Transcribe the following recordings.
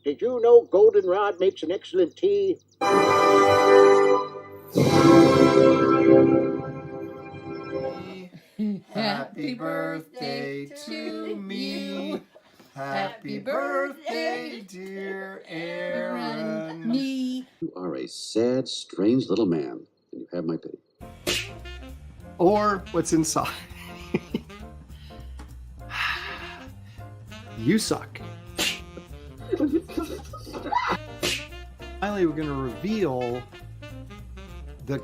Did you know goldenrod makes an excellent tea? Happy birthday to me. Happy birthday, dear Aaron. Me. You are a sad, strange little man, and you have my pity. Or what's inside. You suck. Finally, we're going to reveal the...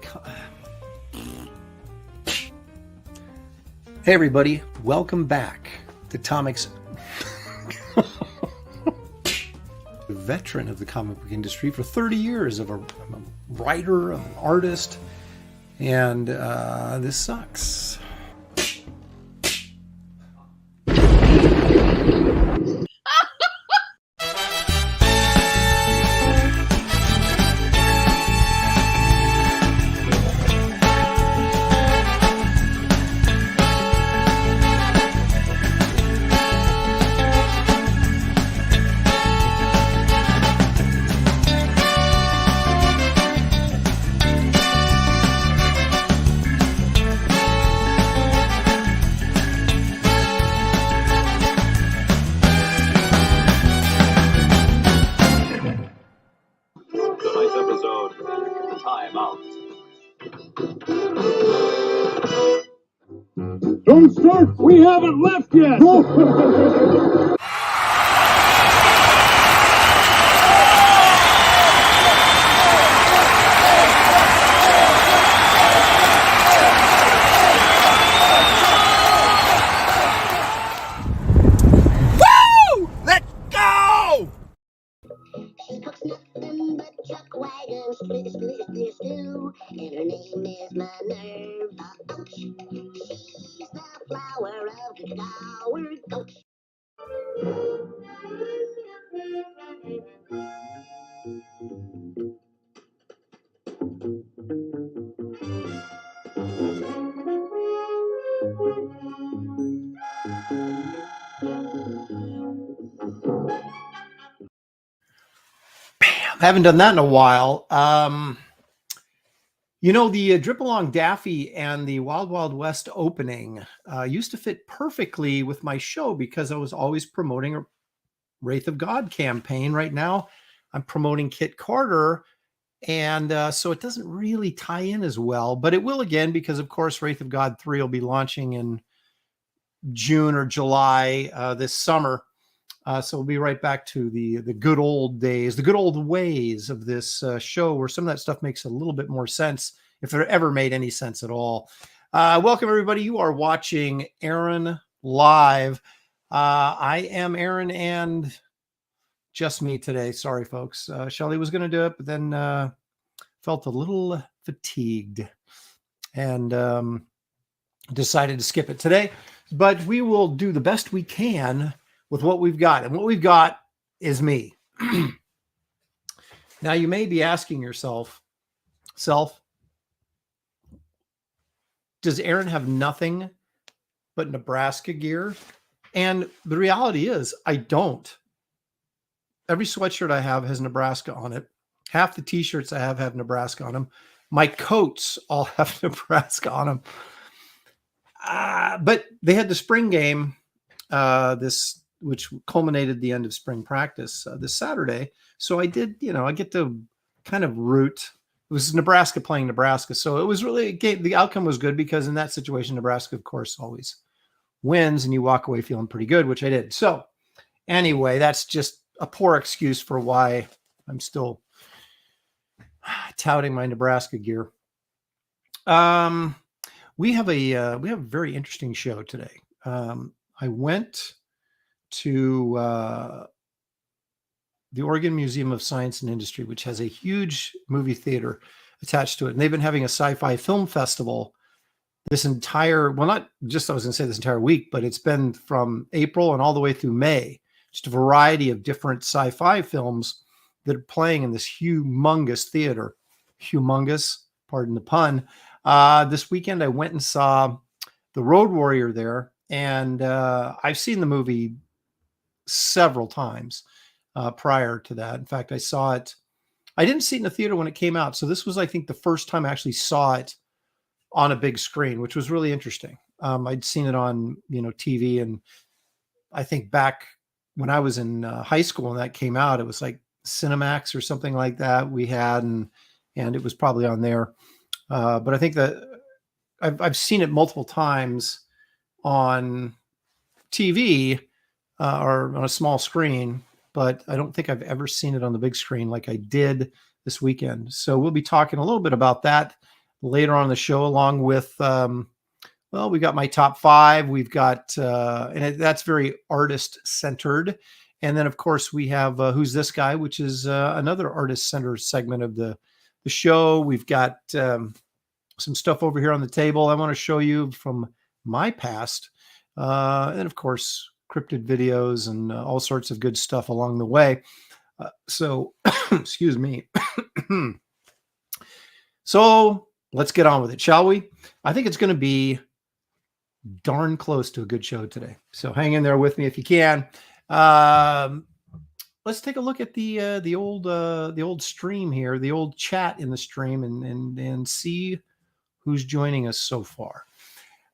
Hey everybody, welcome back to Tomic's veteran of the comic book industry for 30 years I'm a writer, I'm an artist, and this sucks. Don't start! We haven't left yet! Woo! Let's go! She cooks nothing but chuck wagons, stew, and her name is Minerva. Ouch. She's the flower of the devoured goats. I haven't done that in a while. You know, the Drip Along Daffy and the Wild Wild West opening used to fit perfectly with my show because I was always promoting a Wraith of God campaign. Right now, I'm promoting Kit Carter, and so it doesn't really tie in as well, but it will again because, of course, Wraith of God 3 will be launching in June or July this summer. So we'll be right back to the good old days, the good old ways of this show where some of that stuff makes a little bit more sense, if it ever made any sense at all. Welcome, everybody. You are watching Aaron Live. I am Aaron and just me today. Sorry, folks. Shelley was going to do it, but then felt a little fatigued and decided to skip it today. But we will do the best we can with what we've got. And what we've got is me. Now, you may be asking yourself, does Aaron have nothing but Nebraska gear? And the reality is, I don't. Every sweatshirt I have has Nebraska on it. Half the t-shirts I have Nebraska on them. My coats all have Nebraska on them. But they had the spring game, which culminated the end of spring practice this Saturday. So I did, I get to kind of root. It was Nebraska playing Nebraska. So it was really, the outcome was good because in that situation, Nebraska, of course, always wins and you walk away feeling pretty good, which I did. So anyway, that's just a poor excuse for why I'm still touting my Nebraska gear. We have a very interesting show today. I went to the Oregon Museum of Science and Industry, which has a huge movie theater attached to it. And they've been having a sci-fi film festival this entire, well, not just, I was going to say this entire week, but it's been from April and all the way through May. Just a variety of different sci-fi films that are playing in this humongous theater. Humongous, pardon the pun. This weekend, I went and saw The Road Warrior there. And I've seen the movie several times. prior to that. In fact, I saw it. I didn't see it in the theater when it came out. So this was, I think, the first time I actually saw it on a big screen, which was really interesting. I'd seen it on, TV. And I think back when I was in high school and that came out, it was like Cinemax or something like that we had. And it was probably on there. But I think that I've seen it multiple times on TV or on a small screen, but I don't think I've ever seen it on the big screen like I did this weekend. So we'll be talking a little bit about that later on in the show, along with, we got my top 5. We've got, that's very artist centered. And then of course we have Who's This Guy, which is another artist centered segment of the show. We've got some stuff over here on the table I want to show you from my past. And of course, cryptid videos and all sorts of good stuff along the way. So, excuse me. So let's get on with it, shall we? I think it's going to be darn close to a good show today. So hang in there with me if you can. Let's take a look at the old stream here, the old chat in the stream, and see who's joining us so far.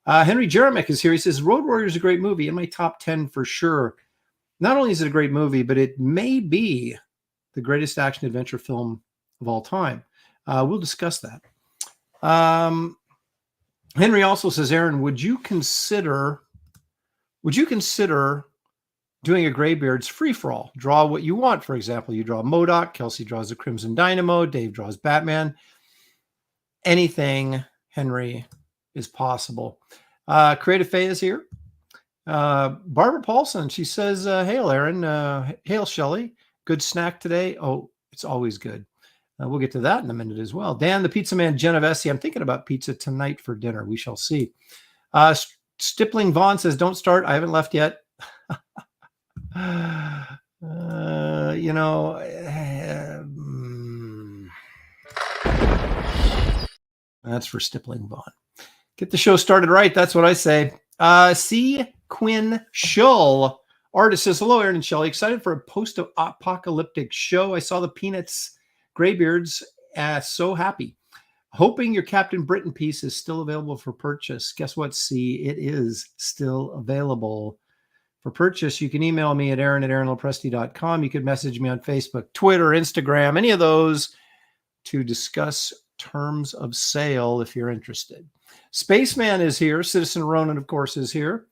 Henry Jeremick is here. He says, Road Warrior is a great movie, in my top 10 for sure. Not only is it a great movie, but it may be the greatest action adventure film of all time. We'll discuss that. Henry also says, Aaron, would you consider doing a Graybeards free-for-all? Draw what you want. For example, you draw MODOK, Kelsey draws the Crimson Dynamo, Dave draws Batman. Anything, Henry, is possible. Creative Faye is here. Barbara Paulson, she says, hail, Aaron. Hail, Shelley. Good snack today. Oh, it's always good. We'll get to that in a minute as well. Dan, the Pizza Man Genovese. I'm thinking about pizza tonight for dinner. We shall see. Stippling Vaughn says, don't start. I haven't left yet. That's for Stippling Vaughn. Get the show started right. That's what I say. C. Quinn Shull, artist, says, hello, Aaron and Shelley. Excited for a post-apocalyptic show. I saw the Peanuts Graybeards. So happy. Hoping your Captain Britain piece is still available for purchase. Guess what, C? It is still available for purchase. You can email me at aaron@aaronlopresti.com. You could message me on Facebook, Twitter, Instagram, any of those to discuss terms of sale if you're interested. Spaceman is here. Citizen Ronan, of course, is here.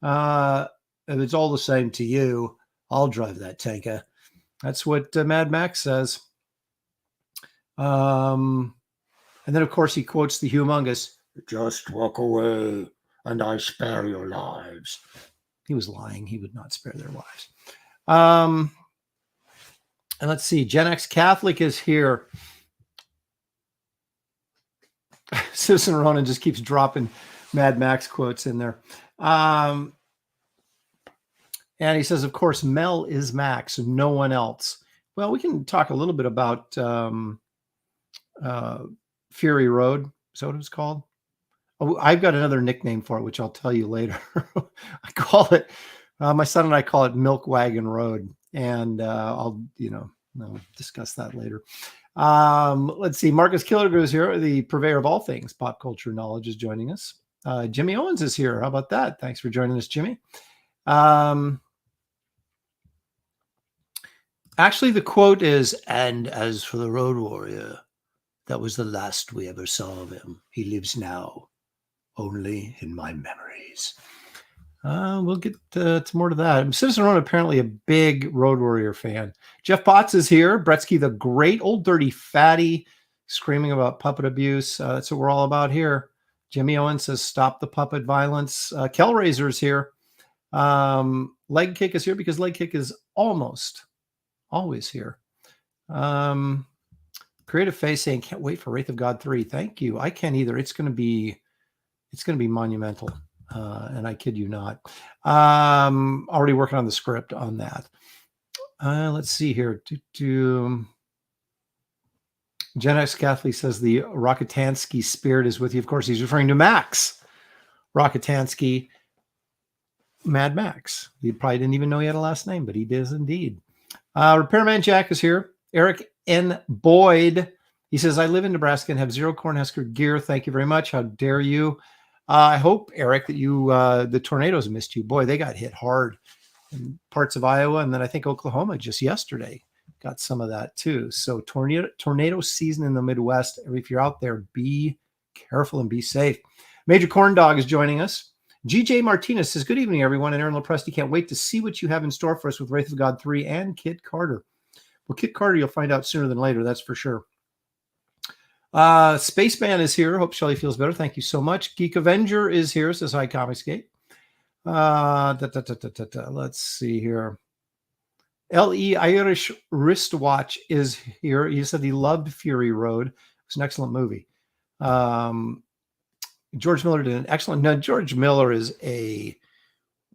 If it's all the same to you, I'll drive that tanker. That's what Mad Max says. And then, of course, he quotes the humongous, just walk away and I spare your lives. He was lying. He would not spare their lives. And let's see. Gen X Catholic is here. Citizen Ronan just keeps dropping Mad Max quotes in there. And he says, of course, Mel is Max, no one else. Well, we can talk a little bit about Fury Road. Is that what it's called? Oh, I've got another nickname for it, which I'll tell you later. I call it, my son and I call it Milk Wagon Road. And I'll discuss that later. Let's see. Marcus Killiger is here. The purveyor of all things pop culture knowledge is joining us. Jimmy Owens is here. How about that? Thanks for joining us, Jimmy. Actually, the quote is, and as for the Road Warrior, that was the last we ever saw of him. He lives now only in my memories. We'll get to more to that. Citizen Ronan, apparently a big Road Warrior fan. Jeff Potts is here. Bretsky the Great, old dirty fatty, screaming about puppet abuse. That's what we're all about here. Jimmy Owen says, stop the puppet violence. Kellraiser is here. Leg Kick is here because Leg Kick is almost always here. Creative Face saying, can't wait for Wraith of God 3. Thank you. I can't either. It's going to be monumental. And I kid you not. Already working on the script on that. Let's see here. Gen X Catholic says the Rockatansky spirit is with you. Of course, he's referring to Max Rockatansky, Mad Max. You probably didn't even know he had a last name, but he does indeed. Repairman Jack is here. Eric N. Boyd. He says, I live in Nebraska and have zero Cornhusker gear. Thank you very much. How dare you? I hope, Eric, that you the tornadoes missed you. Boy, they got hit hard in parts of Iowa. And then I think Oklahoma just yesterday got some of that too. So tornado season in the Midwest. If you're out there, be careful and be safe. Major Corn Dog is joining us. GJ Martinez says, good evening, everyone. And Aaron Lopresti, can't wait to see what you have in store for us with Wraith of God 3 and Kit Carter. Well, Kit Carter, you'll find out sooner than later. That's for sure. Spaceman is here. Hope Shelley feels better. Thank you so much. Geek Avenger is here. Says hi, Comicsgate. Let's see here. L.E. Irish Wristwatch is here. He said he loved Fury Road. It's an excellent movie. George Miller did an excellent. Now, George Miller is a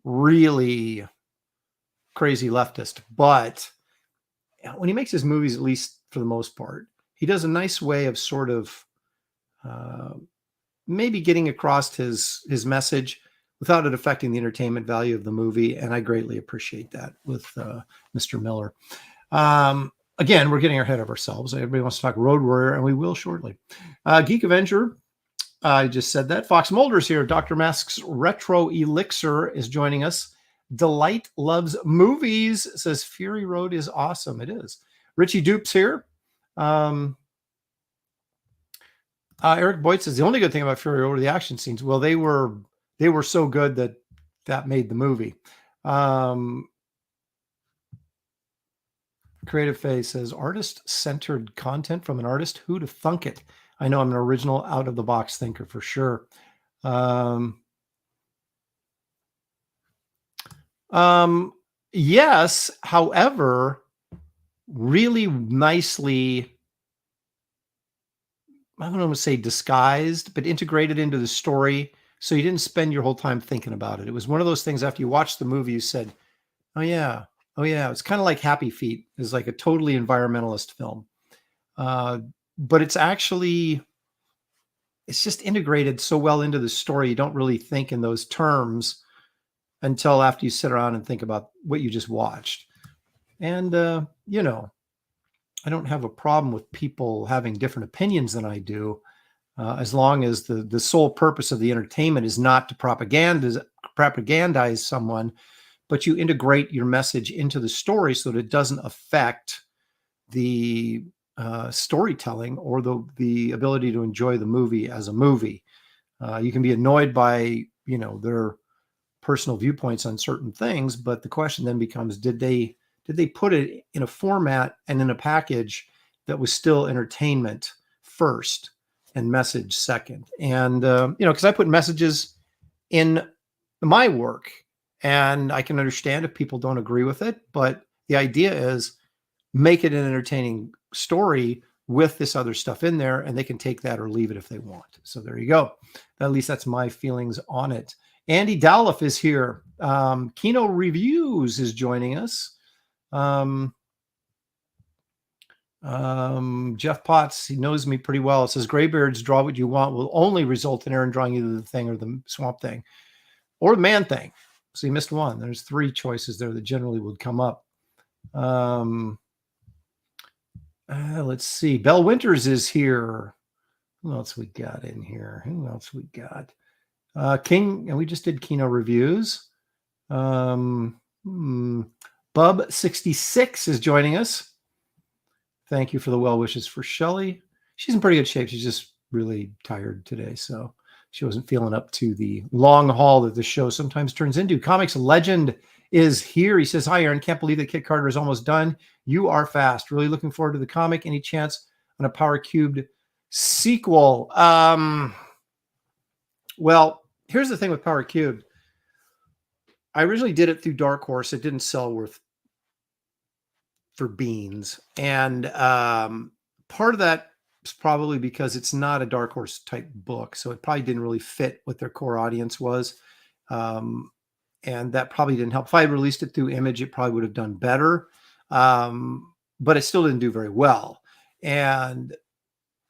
really crazy leftist, but when he makes his movies, at least for the most part, he does a nice way of sort of maybe getting across his message without it affecting the entertainment value of the movie. And I greatly appreciate that with Mr. Miller. Again, we're getting ahead of ourselves. Everybody wants to talk Road Warrior, and we will shortly. Geek Avenger, I just said that. Fox Mulder's here. Dr. Mask's Retro Elixir is joining us. Delight Loves Movies says Fury Road is awesome. It is. Richie Dupe's here. Eric Boyd says the only good thing about Fury Road are the action scenes. Well, they were so good that made the movie. Creative Face says artist-centered content from an artist. Who'd have thunk it? I know I'm an original out-of-the-box thinker for sure. Yes, however, really nicely, I don't want to say disguised, but integrated into the story. So you didn't spend your whole time thinking about it. It was one of those things after you watched the movie, you said, oh yeah. It's kind of like Happy Feet. It's like a totally environmentalist film. But it's just integrated so well into the story. You don't really think in those terms until after you sit around and think about what you just watched. And, I don't have a problem with people having different opinions than I do, as long as the sole purpose of the entertainment is not to propagandize someone, but you integrate your message into the story so that it doesn't affect the storytelling or the ability to enjoy the movie as a movie. You can be annoyed by, their personal viewpoints on certain things, but the question then becomes, did they put it in a format and in a package that was still entertainment first and message second? And, because I put messages in my work and I can understand if people don't agree with it, but the idea is make it an entertaining story with this other stuff in there, and they can take that or leave it if they want. So there you go. At least that's my feelings on it. Andy Dowliff is here. Kino Reviews is joining us. Jeff Potts, he knows me pretty well. It says Graybeard's Draw What You Want will only result in Aaron drawing either the Thing or the Swamp Thing or the Man Thing. So you missed one. There's three choices there that generally would come up. Let's see. Belle Winters is here. Who else we got in here? King, and we just did Kino Reviews. Bub66 is joining us. Thank you for the well wishes for Shelley. She's in pretty good shape. She's just really tired today, so she wasn't feeling up to the long haul that the show sometimes turns into. Comics Legend is here. He says, hi, Aaron. Can't believe that Kit Carter is almost done. You are fast. Really looking forward to the comic. Any chance on a Power Cubed sequel? Well, here's the thing with Power Cubed. I originally did it through Dark Horse. It didn't sell for beans. And part of that is probably because it's not a Dark Horse type book. So it probably didn't really fit what their core audience was. And that probably didn't help. If I had released it through Image, it probably would have done better. But it still didn't do very well. And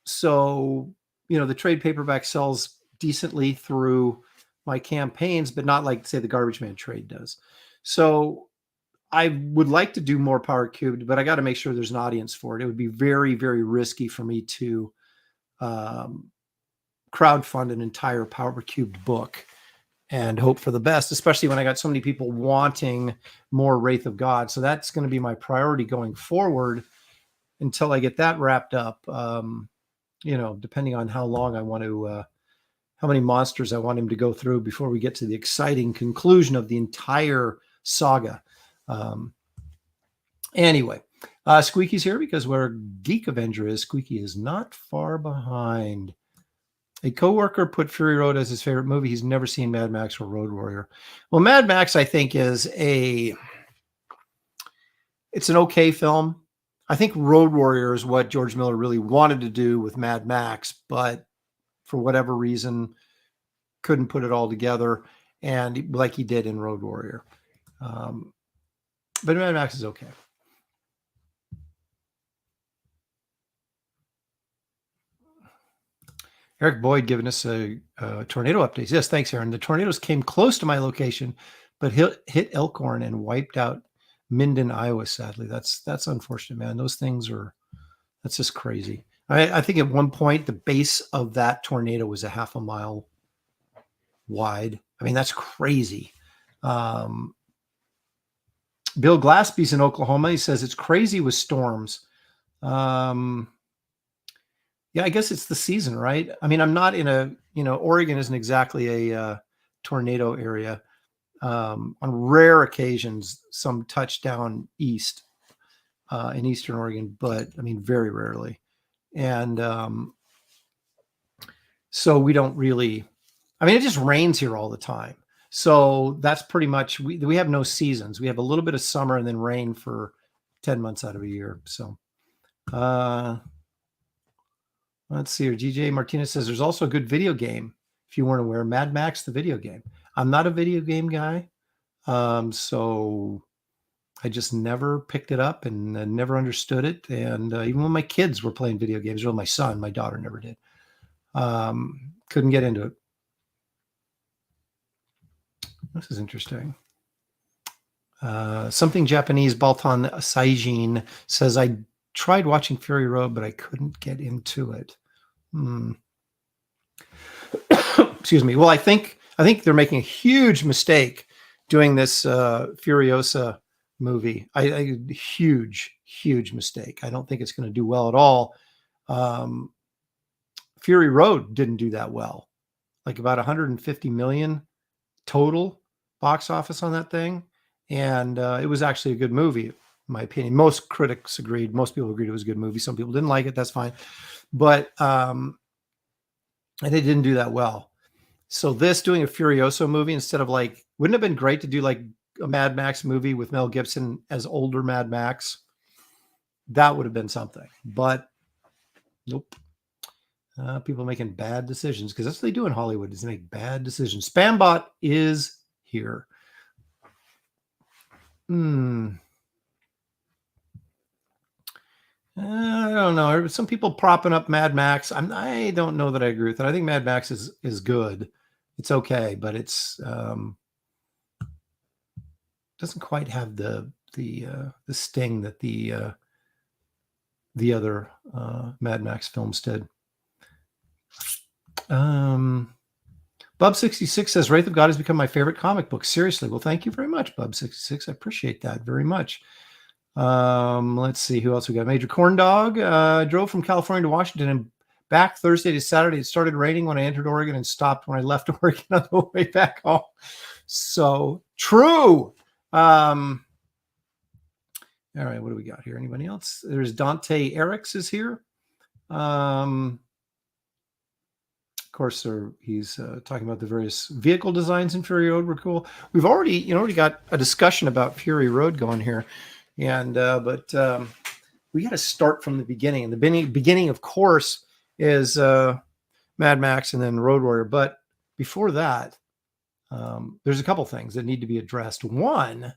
so, the trade paperback sells decently through my campaigns, but not like, say, the Garbage Man trade does. So I would like to do more Power Cubed, but I got to make sure there's an audience for it. It would be very, very risky for me to crowdfund an entire Power Cubed book and hope for the best, especially when I got so many people wanting more Wraith of God. So that's going to be my priority going forward until I get that wrapped up. Depending on how long I want to, how many monsters I want him to go through before we get to the exciting conclusion of the entire saga. Anyway, Squeaky's here because where Geek Avenger is, Squeaky is not far behind. A coworker put Fury Road as his favorite movie. He's never seen Mad Max or Road Warrior. Well, Mad Max, I think, it's an okay film. I think Road Warrior is what George Miller really wanted to do with Mad Max, but for whatever reason, couldn't put it all together, and like he did in Road Warrior. But Mad Max is okay. Eric Boyd giving us a tornado update. Yes, thanks, Aaron. The tornadoes came close to my location, but hit Elkhorn and wiped out Minden, Iowa. Sadly, that's unfortunate, man. Those things that's just crazy. I think at one point the base of that tornado was a half a mile wide. I mean, that's crazy. Bill Glaspie's in Oklahoma. He says it's crazy with storms. Yeah, I guess it's the season, right? I mean, I'm not in Oregon isn't exactly a tornado area. On rare occasions, some touchdown east in Eastern Oregon, but I mean, very rarely. And so we don't really, I mean, it just rains here all the time. So that's pretty much, we have no seasons. We have a little bit of summer and then rain for 10 months out of a year. So, let's see here. GJ Martinez says there's also a good video game. If you weren't aware, Mad Max, the video game. I'm not a video game guy. So I just never picked it up and never understood it. And even when my kids were playing video games, well, my son, my daughter never did. Couldn't get into it. This is interesting. Something Japanese, Baltan Saijin says, I tried watching Fury Road, but I couldn't get into it. Excuse me. Well, I think they're making a huge mistake doing this Furiosa movie. Huge mistake. I don't think it's going to do well at all. Fury Road didn't do that well. Like about 150 million total box office on that thing. And it was actually a good movie, in my opinion. Most critics agreed. Most people agreed it was a good movie. Some people didn't like it. That's fine. But and it didn't do that well. So this doing a Furiosa movie instead of like, wouldn't it have been great to do like a Mad Max movie with Mel Gibson as older Mad Max? That would have been something. But nope. People making bad decisions because that's what they do in Hollywood is they make bad decisions. Spambot is here. I don't know. Some people propping up Mad Max. I don't know that I agree with that. I think Mad Max is good. It's okay, but it's doesn't quite have the sting that the other Mad Max films did. Bub66 says Wraith of God has become my favorite comic book. Seriously. Well, thank you very much, Bub66. I appreciate that very much. Let's see who else we got. Major Corn Dog drove from California to Washington and back Thursday to Saturday. It started raining when I entered Oregon and stopped when I left Oregon on the way back home. So true. All right, what do we got here? Anybody else? There's Dante Eriks is here. Of course, he's talking about the various vehicle designs in Fury Road were cool. We've already got a discussion about Fury Road going here, and but we got to start from the beginning. And the beginning, of course, is Mad Max and then Road Warrior. But before that, there's a couple things that need to be addressed. One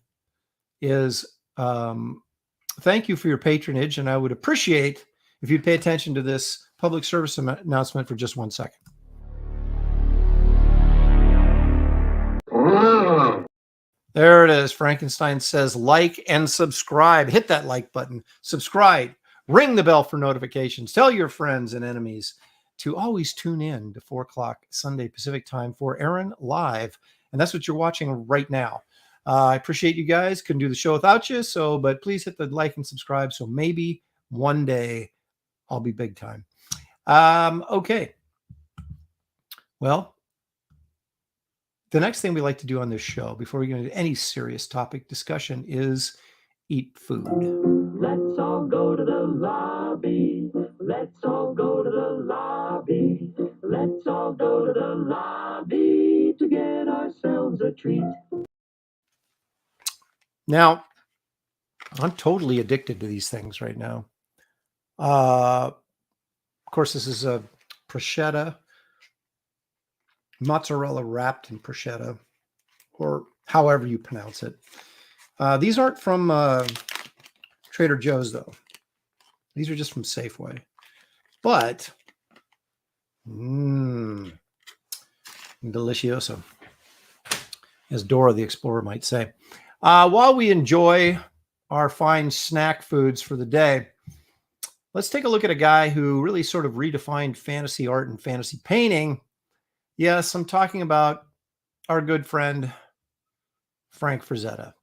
is thank you for your patronage, and I would appreciate if you'd pay attention to this public service announcement for just 1 second. There it is. Frankenstein says like and subscribe. Hit that like button. Subscribe. Ring the bell for notifications. Tell your friends and enemies to always tune in to 4 o'clock Sunday Pacific time for Aaron Live. And that's what you're watching right now. I appreciate you guys. Couldn't do the show without you. But please hit the like and subscribe. So maybe one day I'll be big time. Okay. Well, the next thing we like to do on this show before we get into any serious topic discussion is eat food. Let's all go to the lobby. Let's all go to the lobby. Let's all go to the lobby to get ourselves a treat. Now, I'm totally addicted to these things right now. Of course, this is a prosciutto, mozzarella wrapped in prosciutto, or however you pronounce it. These aren't from Trader Joe's, though. These are just from Safeway. But, delicioso, as Dora the Explorer might say. While we enjoy our fine snack foods for the day, let's take a look at a guy who really sort of redefined fantasy art and fantasy painting. Yes, I'm talking about our good friend, Frank Frazetta.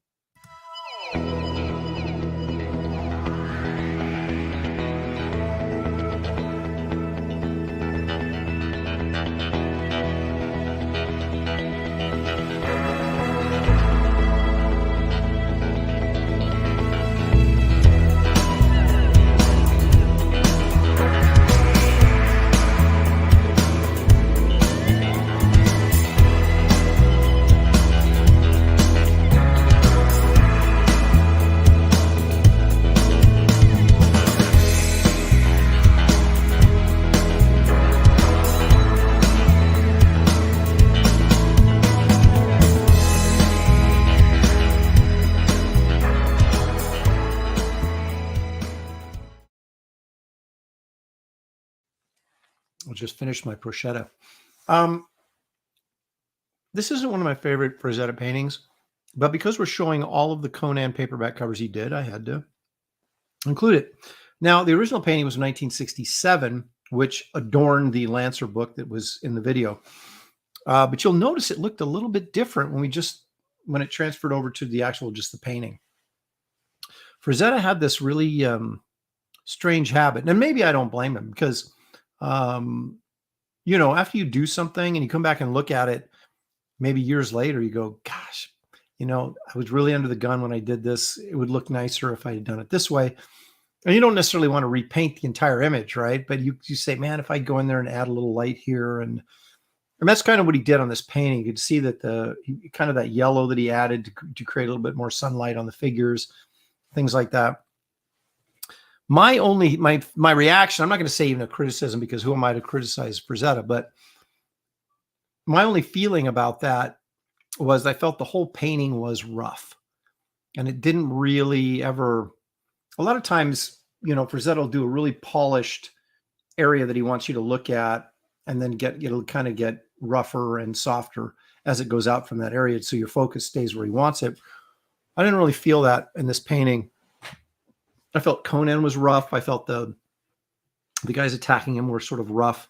I'll just finish my prosciutto. This isn't one of my favorite Frazetta paintings, but because we're showing all of the Conan paperback covers he did, I had to include it. Now, the original painting was 1967, which adorned the Lancer book that was in the video. But you'll notice it looked a little bit different when it transferred over to the actual, just the painting. Frazetta had this really strange habit, and maybe I don't blame him because, after you do something and you come back and look at it, maybe years later, you go, gosh, I was really under the gun when I did this. It would look nicer if I had done it this way. And you don't necessarily want to repaint the entire image, right? But you say, man, if I go in there and add a little light here, and that's kind of what he did on this painting. You could see that kind of that yellow that he added to create a little bit more sunlight on the figures, things like that. My reaction, I'm not going to say even a criticism because who am I to criticize Frazetta, but my only feeling about that was I felt the whole painting was rough and it didn't really ever, a lot of times, Frazetta will do a really polished area that he wants you to look at and then it'll kind of get rougher and softer as it goes out from that area. So your focus stays where he wants it. I didn't really feel that in this painting. I felt Conan was rough. I felt the guys attacking him were sort of rough.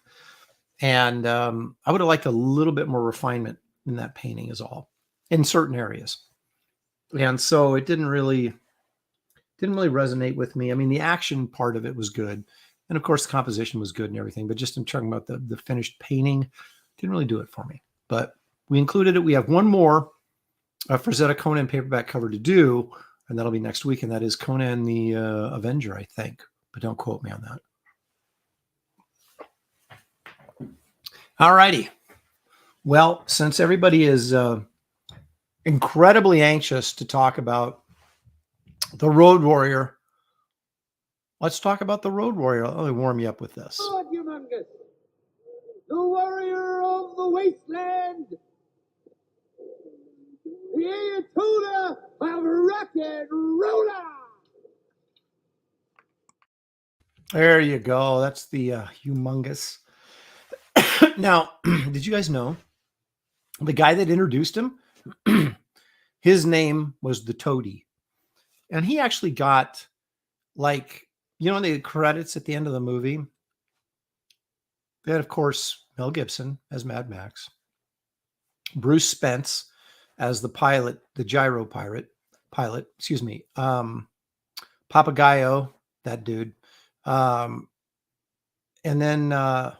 And I would have liked a little bit more refinement in that painting is all, in certain areas. And so it didn't really resonate with me. I mean, the action part of it was good. And of course, the composition was good and everything. But just in talking about the finished painting, didn't really do it for me. But we included it. We have one more Frazetta Conan paperback cover to do. And that'll be next week. And that is Conan the Avenger, I think. But don't quote me on that. All righty. Well, since everybody is incredibly anxious to talk about the Road Warrior, let's talk about the Road Warrior. Let me warm you up with this. God, humongous, the warrior of the wasteland, the Ayatollah of rock and roller. There you go. That's the humongous. Now, did you guys know the guy that introduced him His name was the Toady. And he actually got, like, the credits at the end of the movie. They had, of course, Mel Gibson as Mad Max, Bruce Spence as the pilot, the gyro pilot, Papagayo, that dude. And then I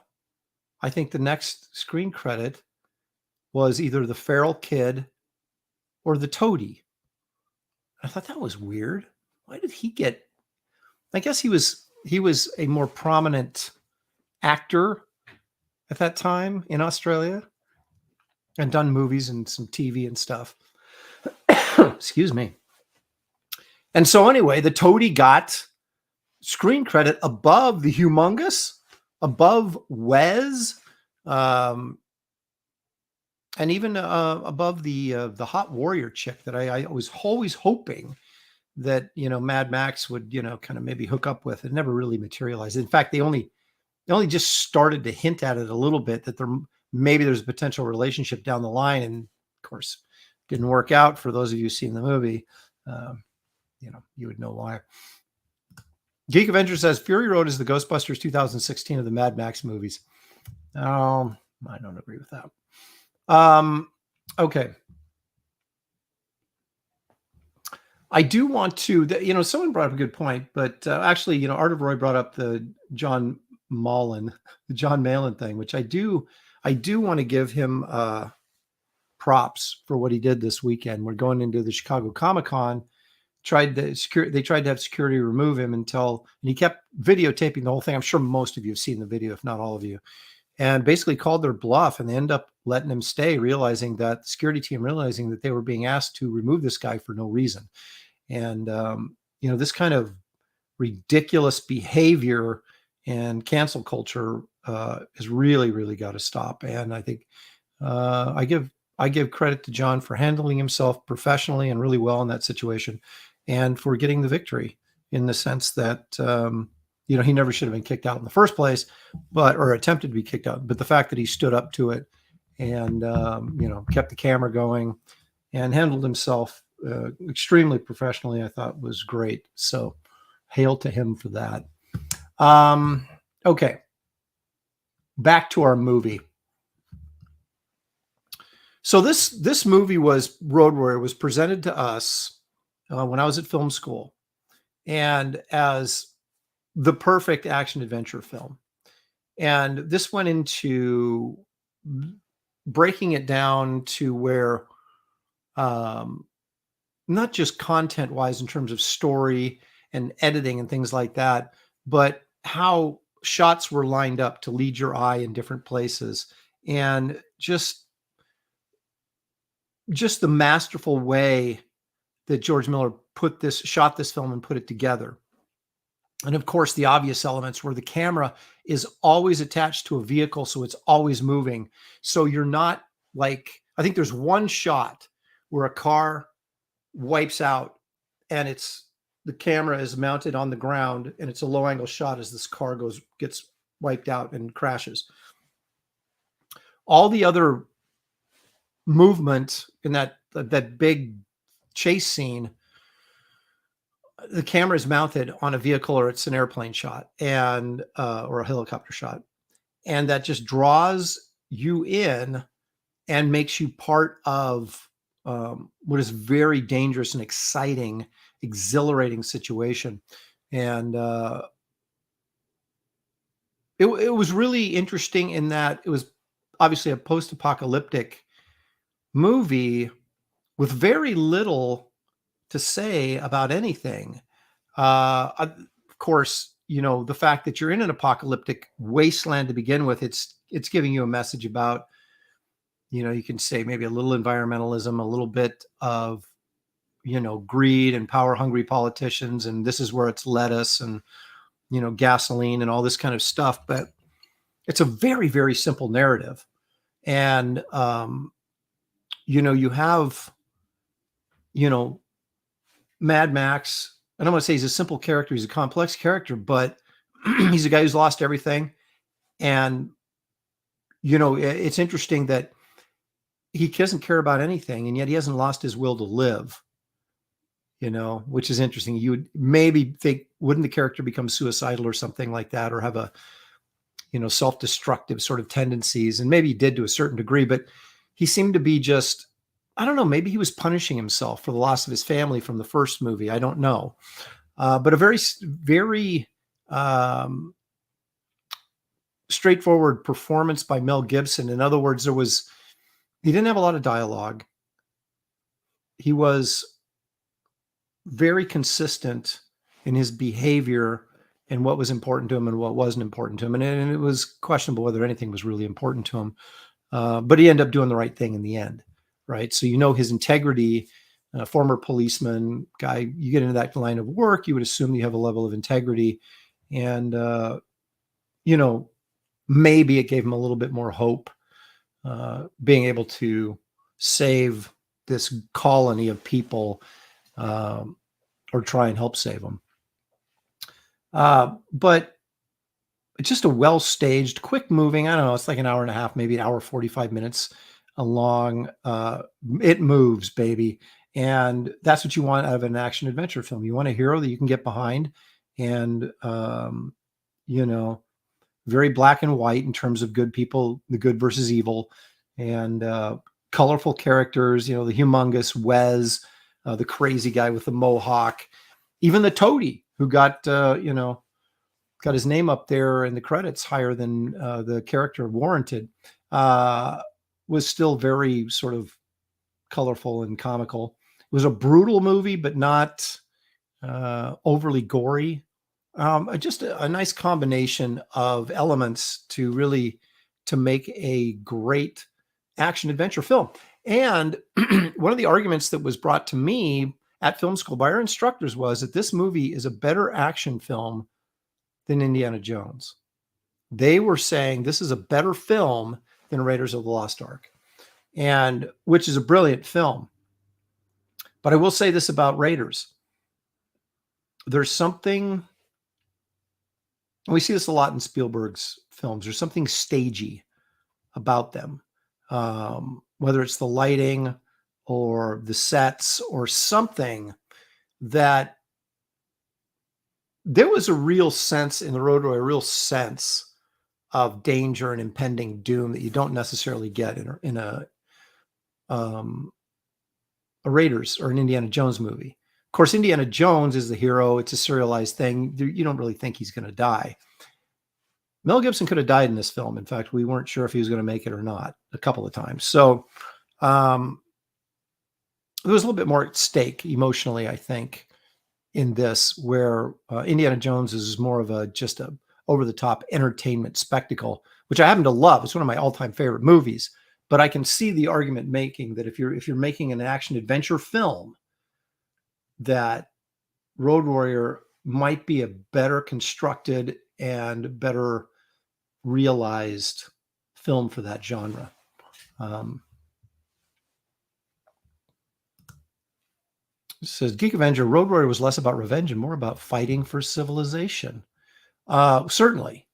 think the next screen credit was either the Feral Kid or the Toady. I thought that was weird. Why did he get? I guess he was a more prominent actor at that time in Australia and done movies and some TV and stuff. Excuse me. And so anyway, the Toady got screen credit above the Humongous, above Wes, and even above the Hot Warrior chick that I was always hoping that Mad Max would kind of maybe hook up with. It never really materialized. In fact, they only just started to hint at it a little bit that there's a potential relationship down the line, and of course, didn't work out. For those of you who've seen the movie, you would know why. Geek Avenger says Fury Road is the Ghostbusters 2016 of the Mad Max movies. I don't agree with that. Okay. I do want to, someone brought up a good point, but actually, Art of Roy brought up the John Malin thing, which I do want to give him props for what he did this weekend. We're going into the Chicago Comic-Con. They tried to have security remove him and he kept videotaping the whole thing. I'm sure most of you have seen the video, if not all of you, and basically called their bluff, and they end up letting him stay, realizing that the security team realizing that they were being asked to remove this guy for no reason. And, this kind of ridiculous behavior and cancel culture has really, really got to stop. And I think I give credit to John for handling himself professionally and really well in that situation, and for getting the victory, in the sense that, he never should have been kicked out in the first place, or attempted to be kicked out. But the fact that he stood up to it and, kept the camera going and handled himself extremely professionally, I thought was great. So hail to him for that. Okay. Back to our movie. So this movie Road Warrior was presented to us when I was at film school, and as the perfect action adventure film. And this went into breaking it down to where, not just content wise in terms of story and editing and things like that, but how shots were lined up to lead your eye in different places, and just the masterful way that George Miller shot this film and put it together. And of course, the obvious elements where the camera is always attached to a vehicle, so it's always moving. So you're not I think there's one shot where a car wipes out and the camera is mounted on the ground, and it's a low angle shot as this car gets wiped out and crashes. All the other movement in that big chase scene, the camera is mounted on a vehicle, or it's an airplane shot and or a helicopter shot, and that just draws you in and makes you part of what is very dangerous and exciting, exhilarating situation. And it was really interesting in that it was obviously a post-apocalyptic movie with very little to say about anything. Of course, the fact that you're in an apocalyptic wasteland to begin with, it's giving you a message about, you can say maybe a little environmentalism, a little bit of, greed and power hungry politicians, and this is where it's led us, and, gasoline and all this kind of stuff. But it's a very, very simple narrative. And, you have, Mad Max. I don't want to say he's a simple character. He's a complex character, but he's a guy who's lost everything. And, it's interesting that he doesn't care about anything, and yet he hasn't lost his will to live, which is interesting. You would maybe think, wouldn't the character become suicidal or something like that, or have a, self-destructive sort of tendencies? And maybe he did to a certain degree, but he seemed to be just, I don't know, maybe he was punishing himself for the loss of his family from the first movie. I don't know. But a very, very straightforward performance by Mel Gibson. In other words, he didn't have a lot of dialogue. He was very consistent in his behavior and what was important to him and what wasn't important to him. And it was questionable whether anything was really important to him. But he ended up doing the right thing in the end, right? So his integrity, former policeman guy, you get into that line of work, you would assume you have a level of integrity. And, maybe it gave him a little bit more hope, being able to save this colony of people, or try and help save them. But it's just a well-staged, quick moving, I don't know, it's like an hour and a half, maybe an hour, 45 minutes long. It moves, baby. And that's what you want out of an action adventure film. You want a hero that you can get behind, and, very black and white in terms of good people, the good versus evil, and colorful characters, the humongous Wes, the crazy guy with the mohawk, even the toady who got his name up there in the credits higher than the character warranted, was still very sort of colorful and comical. It was a brutal movie, but not overly gory. Just a nice combination of elements to make a great action adventure film. And one of the arguments that was brought to me at film school by our instructors was that this movie is a better action film than Indiana Jones. They were saying this is a better film than Raiders of the Lost Ark, and which is a brilliant film. But I will say this about Raiders. There's something, and we see this a lot in Spielberg's films, there's something stagey about them. Whether it's the lighting or the sets or something, that there was a real sense in the Road Warrior, a real sense of danger and impending doom that you don't necessarily get in a Raiders or an Indiana Jones movie. Of course, Indiana Jones is the hero. It's a serialized thing. You don't really think he's going to die. Mel Gibson could have died in this film. In fact, we weren't sure if he was going to make it or not a couple of times. So there was a little bit more at stake emotionally, I think, in this, where Indiana Jones is more of just a over-the-top entertainment spectacle, which I happen to love. It's one of my all-time favorite movies. But I can see the argument making that if you're making an action adventure film, that Road Warrior might be a better constructed and better realized film for that genre. It says Geek Avenger, Road Warrior was less about revenge and more about fighting for civilization. Certainly.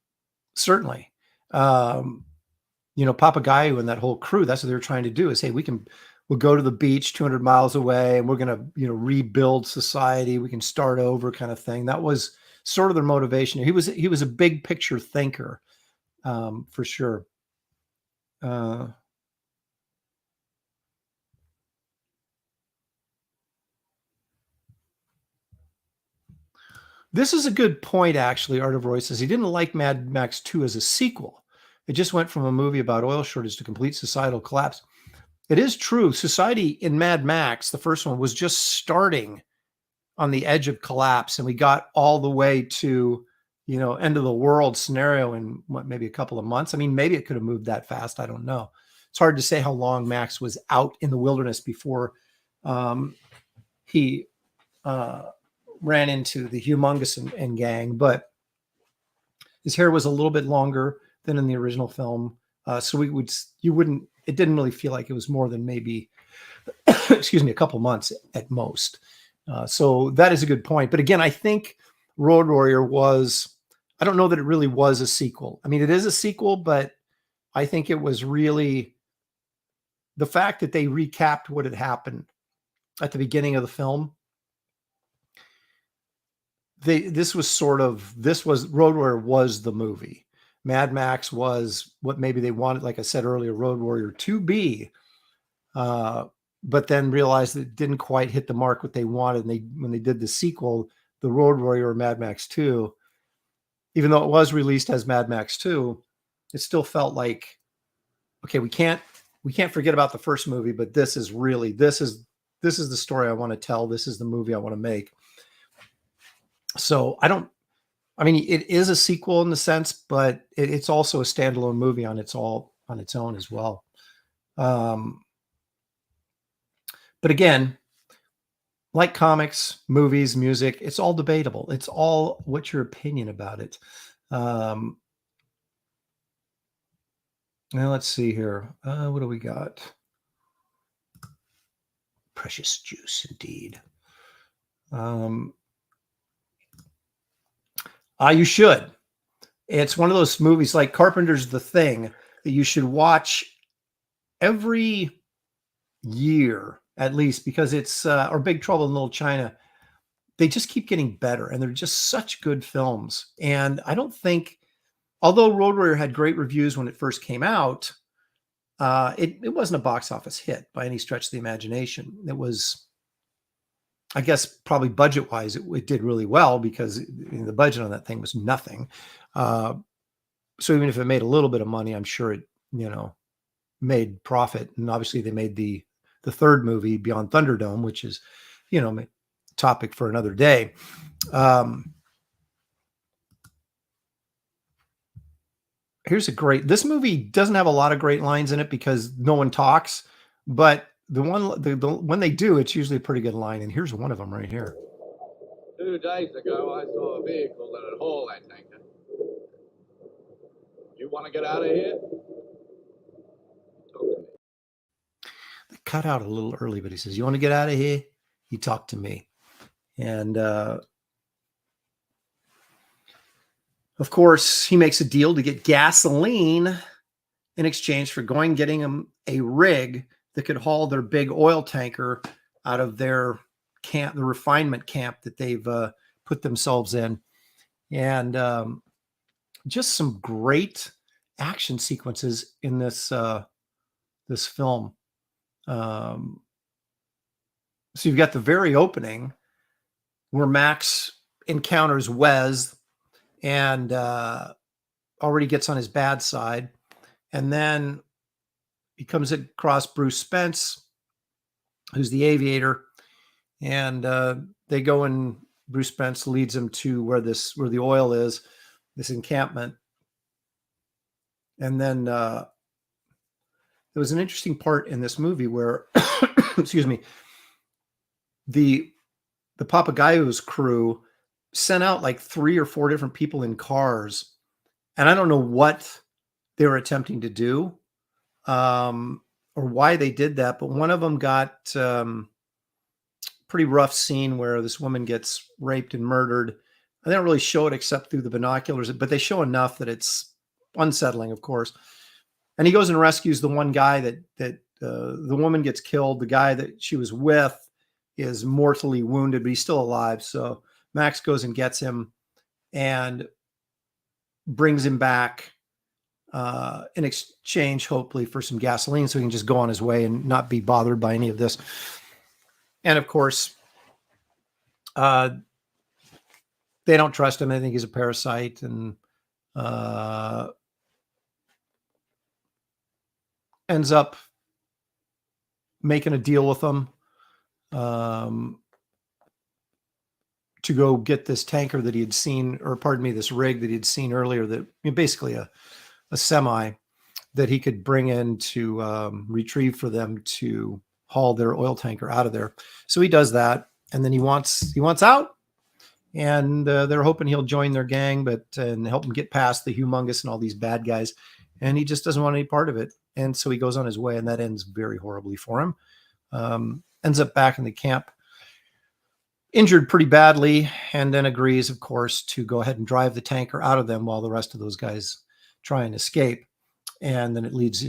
Papagayo and that whole crew, that's what they were trying to do, is, hey, we'll go to the beach 200 miles away and we're going to, rebuild society. We can start over, kind of thing. That was sort of their motivation. He was a big picture thinker, for sure. This is a good point, actually. Art of Roy says he didn't like Mad Max 2 as a sequel. It just went from a movie about oil shortage to complete societal collapse. It is true. Society in Mad Max, the first one, was just starting on the edge of collapse, and we got all the way to, end of the world scenario in maybe a couple of months. I mean, maybe it could have moved that fast. I don't know. It's hard to say how long Max was out in the wilderness before he ran into the Humongous and gang, but his hair was a little bit longer than in the original film. So it didn't really feel like it was more than maybe, a couple months at most. So that is a good point. But again, I think Road Warrior I don't know that it really was a sequel. I mean, it is a sequel, but I think it was really the fact that they recapped what had happened at the beginning of the film, this was Road Warrior was the movie. Mad Max was what maybe they wanted, like I said earlier, Road Warrior to be, but then realized that it didn't quite hit the mark what they wanted. And when they did the sequel, the Road Warrior or Mad Max 2, even though it was released as Mad Max 2, it still felt like, okay, we can't forget about the first movie, but this is the story I want to tell. This is the movie I want to make. So it is a sequel in the sense, but it's also a standalone movie on its own as well. But again, like comics, movies, music, it's all debatable. It's all what's your opinion about it. Now let's see here. What do we got? Precious juice indeed. You should. It's one of those movies like Carpenter's The Thing that you should watch every year at least, because it's or Big Trouble in Little China. They just keep getting better, and they're just such good films. And I don't think, although Road Warrior had great reviews when it first came out, it wasn't a box office hit by any stretch of the imagination. It was, I guess, probably budget-wise, it did really well because the budget on that thing was nothing. So even if it made a little bit of money, I'm sure it, made profit. And obviously they made the third movie, Beyond Thunderdome, which is, topic for another day. This movie doesn't have a lot of great lines in it because no one talks, but when they do, it's usually a pretty good line. And here's one of them right here. 2 days ago, I saw a vehicle that had hauled that tanker. You want to get out of here? Talk to me. They cut out a little early, but he says, "You want to get out of here? You talk to me." And of course, he makes a deal to get gasoline in exchange for getting him a rig that could haul their big oil tanker out of their camp, the refinement camp that they've put themselves in. And just some great action sequences in this film. So you've got the very opening where Max encounters Wes and already gets on his bad side. And then he comes across Bruce Spence, who's the aviator. And they go, and Bruce Spence leads him to where the oil is, this encampment. And then there was an interesting part in this movie where, excuse me, the Papagayo's crew sent out like 3 or 4 different people in cars. And I don't know what they were attempting to do or why they did that. But one of them got pretty rough scene where this woman gets raped and murdered. They don't really show it except through the binoculars, but they show enough that it's unsettling, of course. And he goes and rescues the one guy that the woman gets killed. The guy that she was with is mortally wounded, but he's still alive. So Max goes and gets him and brings him back in exchange, hopefully, for some gasoline so he can just go on his way and not be bothered by any of this. And of course, they don't trust him. They think he's a parasite, and ends up making a deal with them to go get this tanker that he had seen, or pardon me, this rig that he had seen earlier, that basically a semi that he could bring in to retrieve for them to haul their oil tanker out of there. So he does that, and then he wants out, and they're hoping he'll join their gang, and help him get past the Humongous and all these bad guys. And he just doesn't want any part of it. And so he goes on his way, and that ends very horribly for him. Ends up back in the camp, injured pretty badly, and then agrees, of course, to go ahead and drive the tanker out of them while the rest of those guys try and escape. And then it leads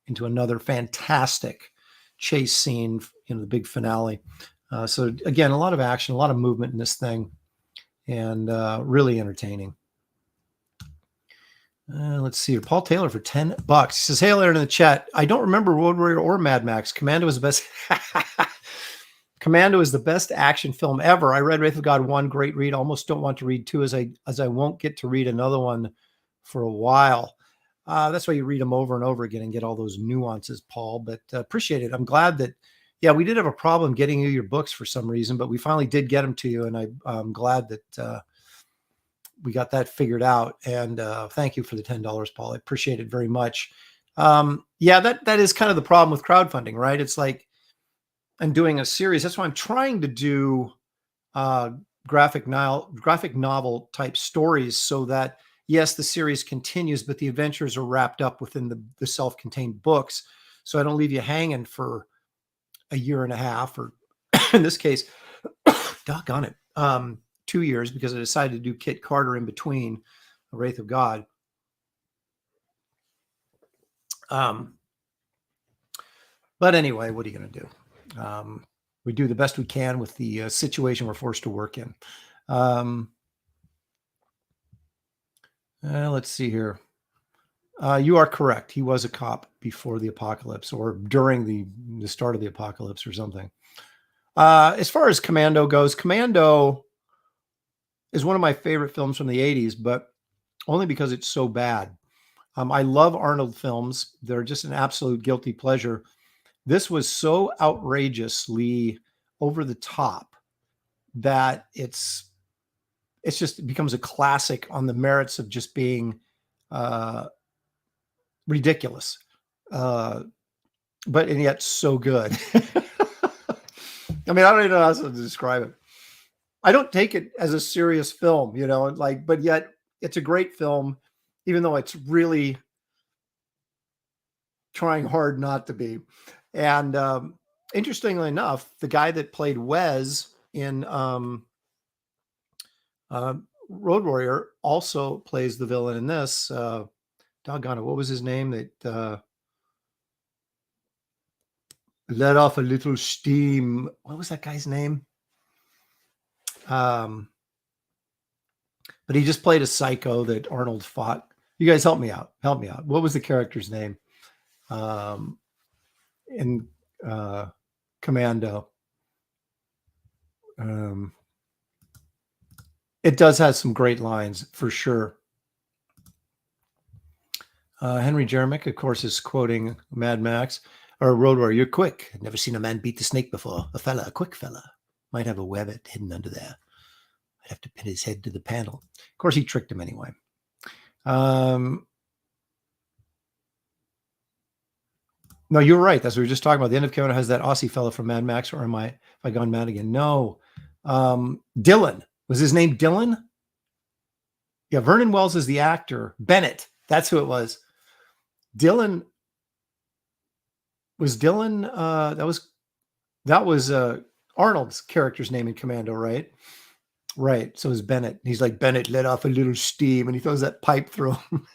into another fantastic chase scene, the big finale. So again, a lot of action, a lot of movement in this thing, and really entertaining. Let's see here. Paul Taylor for $10. He says, "Hey, Aaron in the chat. I don't remember Road Warrior or Mad Max. Commando is the best. Commando is the best action film ever. I read Wraith of God 1, great read. Almost don't want to read 2 as I won't get to read another one for a while. That's why you read them over and over again and get all those nuances, Paul. But appreciate it. I'm glad that, yeah, we did have a problem getting you your books for some reason, but we finally did get them to you, and I'm glad that we got that figured out. And thank you for the $10, Paul. I appreciate it very much. Yeah, that is kind of the problem with crowdfunding, right? It's like, and doing a series. That's why I'm trying to do graphic novel type stories, so that, yes, the series continues, but the adventures are wrapped up within the self-contained books. So I don't leave you hanging for a year and a half, or in this case, doggone it, 2 years, because I decided to do Kit Carter in between Wraith of God. But anyway, what are you going to do? We do the best we can with the situation we're forced to work in. Let's see here. You are correct. He was a cop before the apocalypse, or during the start of the apocalypse or something. As far as Commando goes, Commando is one of my favorite films from the 80s, but only because it's so bad. I love Arnold films. They're just an absolute guilty pleasure. This was so outrageously over the top that it becomes a classic on the merits of just being ridiculous, and yet so good. I mean, I don't even know how to describe it. I don't take it as a serious film, but yet it's a great film, even though it's really trying hard not to be. And interestingly enough, the guy that played Wes in Road Warrior also plays the villain in this. Doggone it, what was his name that let off a little steam? What was that guy's name? But he just played a psycho that Arnold fought. You guys help me out. What was the character's name in Commando? It does have some great lines for sure. Henry Jeremick, of course, is quoting Mad Max or Road Warrior. "You're quick. I've never seen a man beat the snake before. A quick fella, might have a webbit hidden under there. I'd have to pin his head to the panel." Of course, he tricked him anyway. No, you're right. That's what we were just talking about. The end of Keown has that Aussie fella from Mad Max, or have I gone mad again? No. Dylan. Was his name Dylan? Yeah, Vernon Wells is the actor. Bennett. That's who it was. Dylan was Dylan. That was Arnold's character's name in Commando, right? Right. So it's Bennett. He's like, "Bennett let off a little steam," and he throws that pipe through him.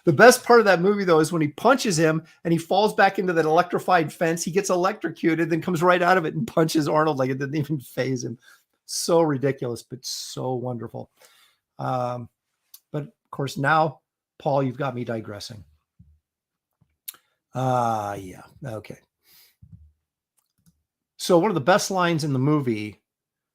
The best part of that movie, though, is when he punches him and he falls back into that electrified fence. He gets electrocuted, then comes right out of it and punches Arnold like it didn't even faze him. So ridiculous, but so wonderful. But of course, now, Paul, you've got me digressing. Yeah. Okay. So one of the best lines in the movie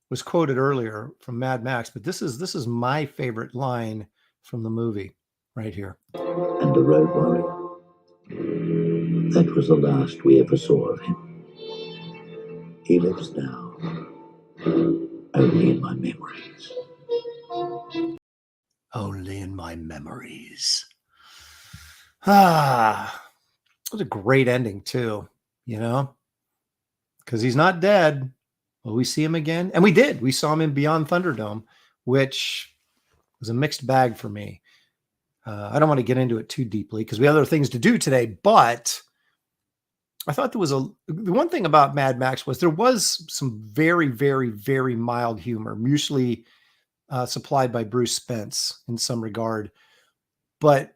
was quoted earlier from Mad Max, but this is my favorite line from the movie right here. And the Road Warrior. That was the last we ever saw of him. He lives now, only in my memories. Only in my memories. It was a great ending too, because he's not dead. Will we see him again? And we did. We saw him in Beyond Thunderdome, which was a mixed bag for me. I don't want to get into it too deeply because we have other things to do today, but I thought the one thing about Mad Max was there was some very, very, very mild humor, usually supplied by Bruce Spence in some regard. But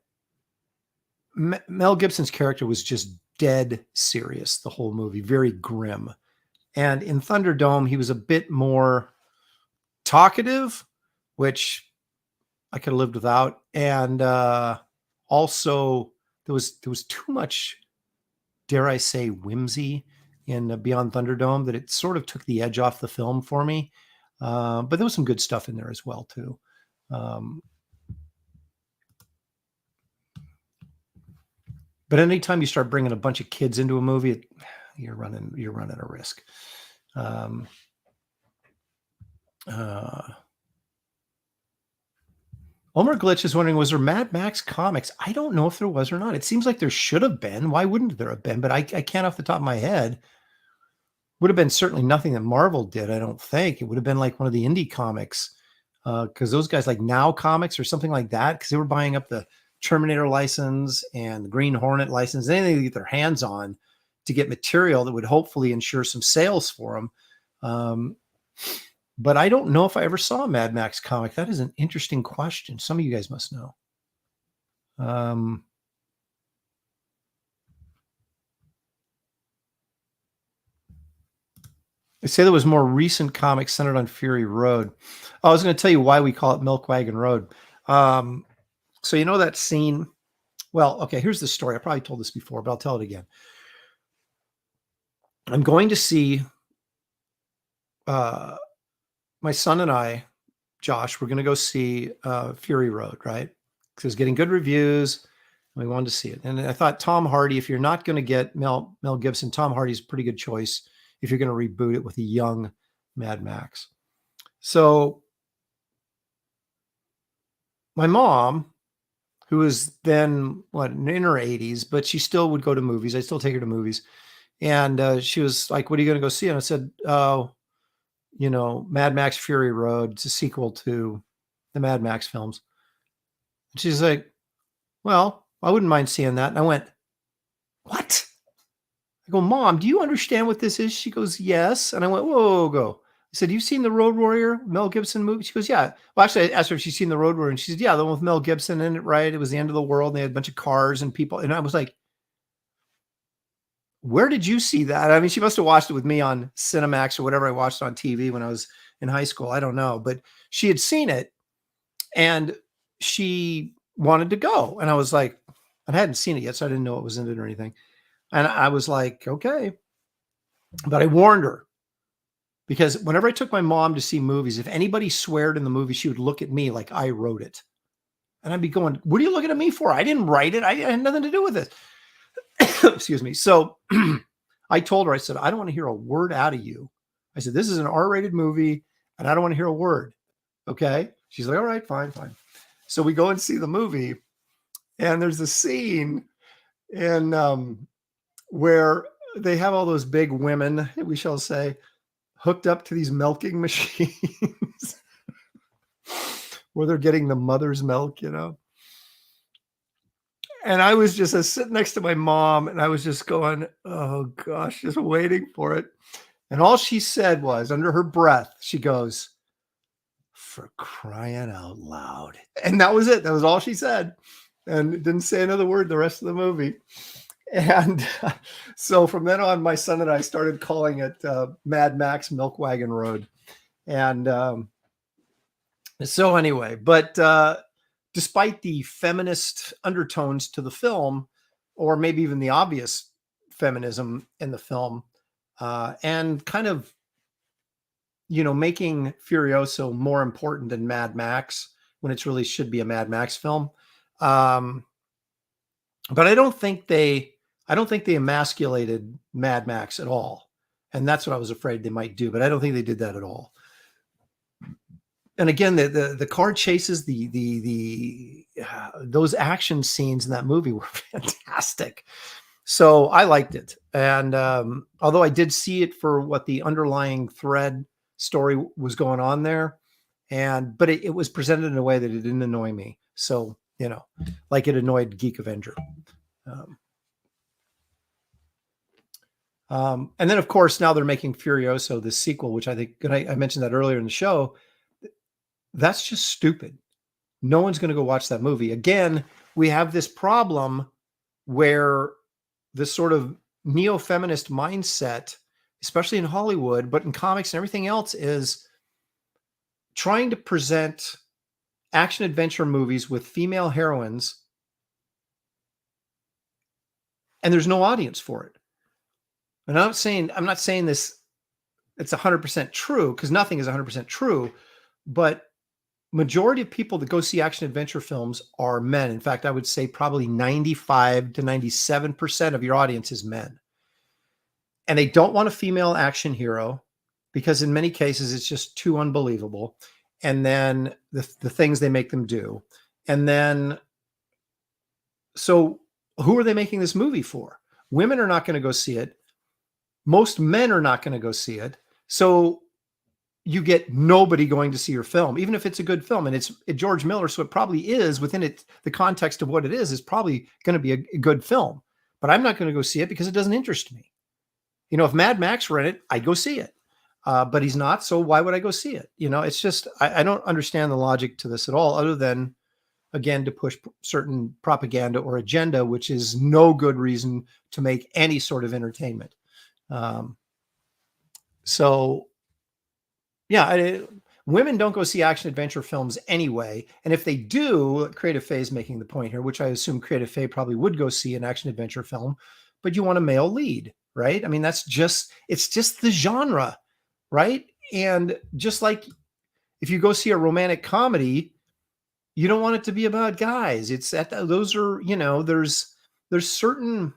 Mel Gibson's character was just dead serious the whole movie, very grim. And in Thunderdome, he was a bit more talkative, which I could have lived without. And also, there was too much, dare I say, whimsy in Beyond Thunderdome that it sort of took the edge off the film for me. But there was some good stuff in there as well too. But anytime you start bringing a bunch of kids into a movie, you're running a risk. Omer Glitch is wondering, was there Mad Max comics? I don't know if there was or not. It seems like there should have been. Why wouldn't there have been? But I can't off the top of my head. Would have been certainly nothing that Marvel did, I don't think. It would have been like one of the indie comics, because those guys like Now Comics or something like that, because they were buying up the Terminator license and the Green Hornet license, anything to get their hands on to get material that would hopefully ensure some sales for them. But I don't know if I ever saw a Mad Max comic. That is an interesting question. Some of you guys must know. They say there was more recent comics centered on Fury Road. I was going to tell you why we call it Milk Wagon Road. So you know that scene? Well, okay, here's the story. I probably told this before, but I'll tell it again. I'm going to see my son and I, Josh, we're going to go see Fury Road, right? Because it's getting good reviews. And we wanted to see it. And I thought Tom Hardy, if you're not going to get Mel Gibson, Tom Hardy's a pretty good choice if you're going to reboot it with a young Mad Max. So my mom, who was then in her 80s, but she still would go to movies. I still take her to movies. And she was like, what are you going to go see? And I said, oh, Mad Max Fury Road. It's a sequel to the Mad Max films. And she's like, well, I wouldn't mind seeing that. And I went, what? I go, Mom, do you understand what this is? She goes, yes. And I went, whoa, go. I said, you've seen the Road Warrior Mel Gibson movie? She goes, yeah. Well, actually, I asked her if she's seen the Road Warrior. And she said, yeah, the one with Mel Gibson in it, right? It was the end of the world. And they had a bunch of cars and people. And I was like, where did you see that? I mean, she must have watched it with me on Cinemax or whatever I watched on TV when I was in high school. I don't know. But she had seen it and she wanted to go. And I was like, I hadn't seen it yet, so I didn't know it was in it or anything. And I was like, okay. But I warned her, because whenever I took my mom to see movies, if anybody sweared in the movie, she would look at me like I wrote it. And I'd be going, what are you looking at me for? I didn't write it. I had nothing to do with it. Excuse me. So I told her, I said, I don't want to hear a word out of you. I said, this is an R-rated movie and I don't want to hear a word. Okay. She's like, all right, fine. So we go and see the movie, and there's a scene where they have all those big women, we shall say, hooked up to these milking machines where they're getting the mother's milk, And I was just sitting next to my mom, and I was just going, oh gosh, just waiting for it. And all she said was, under her breath, she goes, for crying out loud. And that was it. That was all she said. And didn't say another word the rest of the movie. And so from then on, my son and I started calling it Mad Max Milk Wagon Road. And so anyway, but despite the feminist undertones to the film, or maybe even the obvious feminism in the film, and kind of, making Furioso more important than Mad Max when it really should be a Mad Max film. But I don't think they emasculated Mad Max at all. And that's what I was afraid they might do, but I don't think they did that at all. And again, the car chases, those action scenes in that movie were fantastic. So I liked it. And although I did see it for what the underlying thread story was going on there, but it was presented in a way that it didn't annoy me. So, like it annoyed Geek Avenger. And then, of course, now they're making Furioso, the sequel, which I think, and I mentioned that earlier in the show. That's just stupid. No one's going to go watch that movie. Again, we have this problem where this sort of neo-feminist mindset, especially in Hollywood, but in comics and everything else, is trying to present action adventure movies with female heroines, and there's no audience for it. And I'm not saying this, it's 100% true, because nothing is 100% true, but majority of people that go see action adventure films are men. In fact, I would say probably 95 to 97% of your audience is men. And they don't want a female action hero because in many cases it's just too unbelievable. And then the things they make them do. And then, so who are they making this movie for? Women are not going to go see it. Most men are not going to go see it. So you get nobody going to see your film, even if it's a good film, and it's George Miller. So it probably is within it. The context of what it is probably going to be a good film, but I'm not going to go see it because it doesn't interest me. You know, if Mad Max were in it, I'd go see it. But he's not. So why would I go see it? You know, it's just, I don't understand the logic to this at all, other than, again, to push certain propaganda or agenda, which is no good reason to make any sort of entertainment. So yeah, women don't go see action adventure films anyway. And if they do, Creative Faye is making the point here, which I assume Creative Faye probably would go see an action adventure film, but you want a male lead, right? I mean, it's just the genre, right? And just like if you go see a romantic comedy, you don't want it to be about guys. Those are, you know, there's certain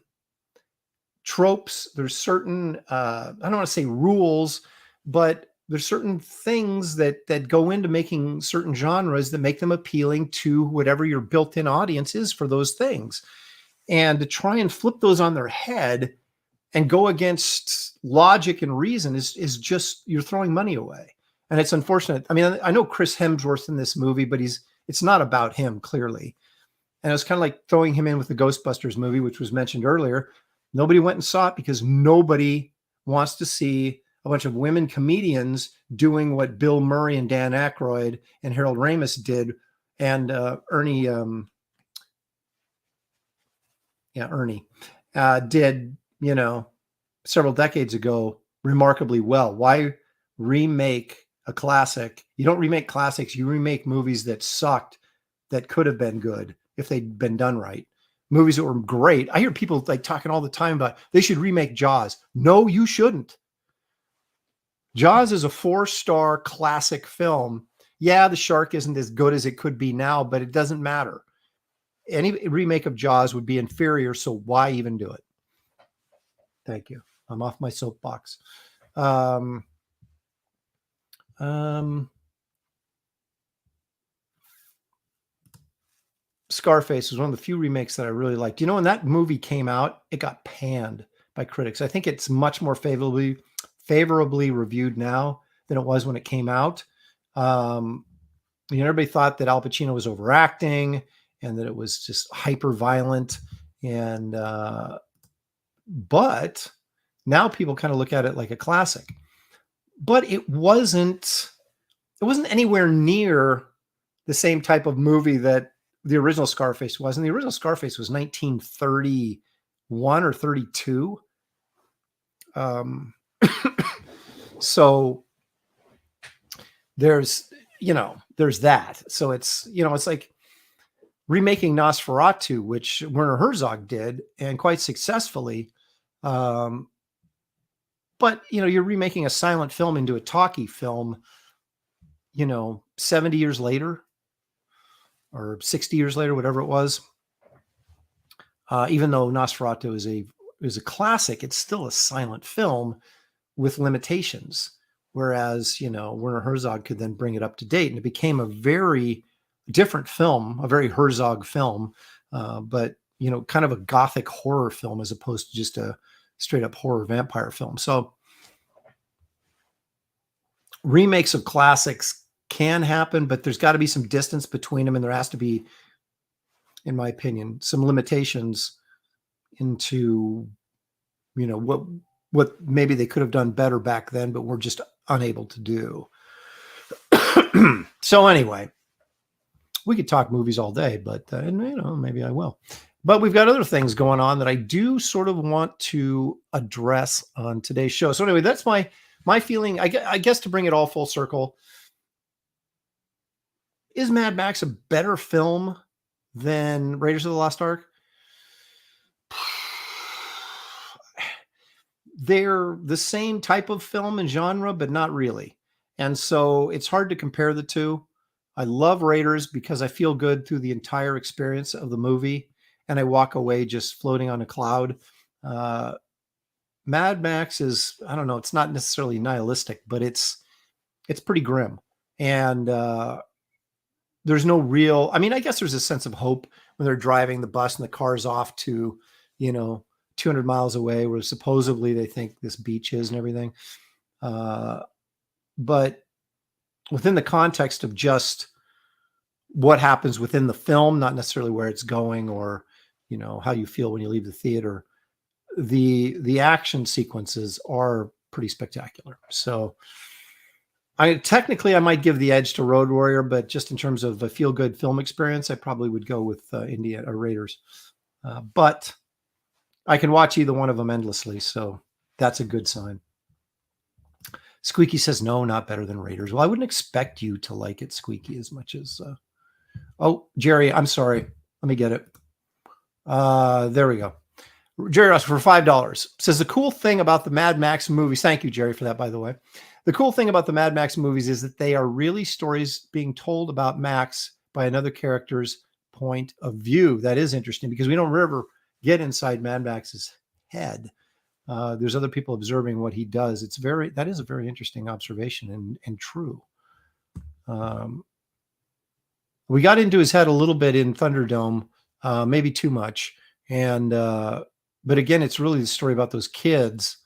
tropes, there's certain, I don't want to say rules, but there's certain things that go into making certain genres that make them appealing to whatever your built-in audience is for those things. And to try and flip those on their head and go against logic and reason is just, you're throwing money away. And it's unfortunate. I mean, I know Chris Hemsworth in this movie, but it's not about him, clearly. And it was kind of like throwing him in with the Ghostbusters movie, which was mentioned earlier. Nobody went and saw it because nobody wants to see a bunch of women comedians doing what Bill Murray and Dan Aykroyd and Harold Ramis did, and Ernie did, you know, several decades ago remarkably well. Why remake a classic? You don't remake classics, you remake movies that sucked, that could have been good if they'd been done right. Movies that were great. I hear people like talking all the time about they should remake Jaws. No, you shouldn't. Jaws is a 4-star classic film. Yeah, the shark isn't as good as it could be now, but it doesn't matter. Any remake of Jaws would be inferior, so why even do it? Thank you. I'm off my soapbox. Scarface was one of the few remakes that I really liked. You know, when that movie came out, it got panned by critics. I think it's much more favorably reviewed now than it was when it came out. You know, everybody thought that Al Pacino was overacting and that it was just hyper violent. And, but now people kind of look at it like a classic, but it wasn't anywhere near the same type of movie that the original Scarface was. And the original Scarface was 1931 or 32. So there's that. So it's, you know, it's like remaking Nosferatu, which Werner Herzog did, and quite successfully. But, you know, you're remaking a silent film into a talkie film, you know, 70 years later or 60 years later, whatever it was. Even though Nosferatu is a classic, it's still a silent film with limitations. Whereas, you know, Werner Herzog could then bring it up to date, and it became a very different film, a very Herzog film, but, you know, kind of a gothic horror film as opposed to just a straight up horror vampire film. So remakes of classics can happen, but there's got to be some distance between them. And there has to be, in my opinion, some limitations into, you know, what maybe they could have done better back then, but were just unable to do. So anyway, we could talk movies all day, but, and, you know, maybe I will. But we've got other things going on that I do sort of want to address on today's show. So anyway, that's my feeling. I guess to bring it all full circle, is Mad Max a better film than Raiders of the Lost Ark? They're the same type of film and genre, but not really. And so it's hard to compare the two. I love Raiders because I feel good through the entire experience of the movie, and I walk away just floating on a cloud. Mad Max is, I don't know, it's not necessarily nihilistic, but it's pretty grim. And there's no real, I mean, I guess there's a sense of hope when they're driving the bus and the car's off to, 200 miles away where supposedly they think this beach is and everything. But within the context of just what happens within the film, not necessarily where it's going or, how you feel when you leave the theater, the action sequences are pretty spectacular. So I might give the edge to Road Warrior, but just in terms of a feel-good film experience, I probably would go with Indiana Raiders. But I can watch either one of them endlessly, so that's a good sign. Squeaky says, no, not better than Raiders. Well, I wouldn't expect you to like it, Squeaky, as much as... Oh, Jerry, I'm sorry. Let me get it. There we go. Jerry Ross for $5 says, the cool thing about the Mad Max movies... Thank you, Jerry, for that, by the way. The cool thing about the Mad Max movies is that they are really stories being told about Max by another character's point of view. That is interesting because we don't ever get inside Mad Max's head. There's other people observing what he does. That is a very interesting observation and true. We got into his head a little bit in Thunderdome, maybe too much. But again, it's really the story about those kids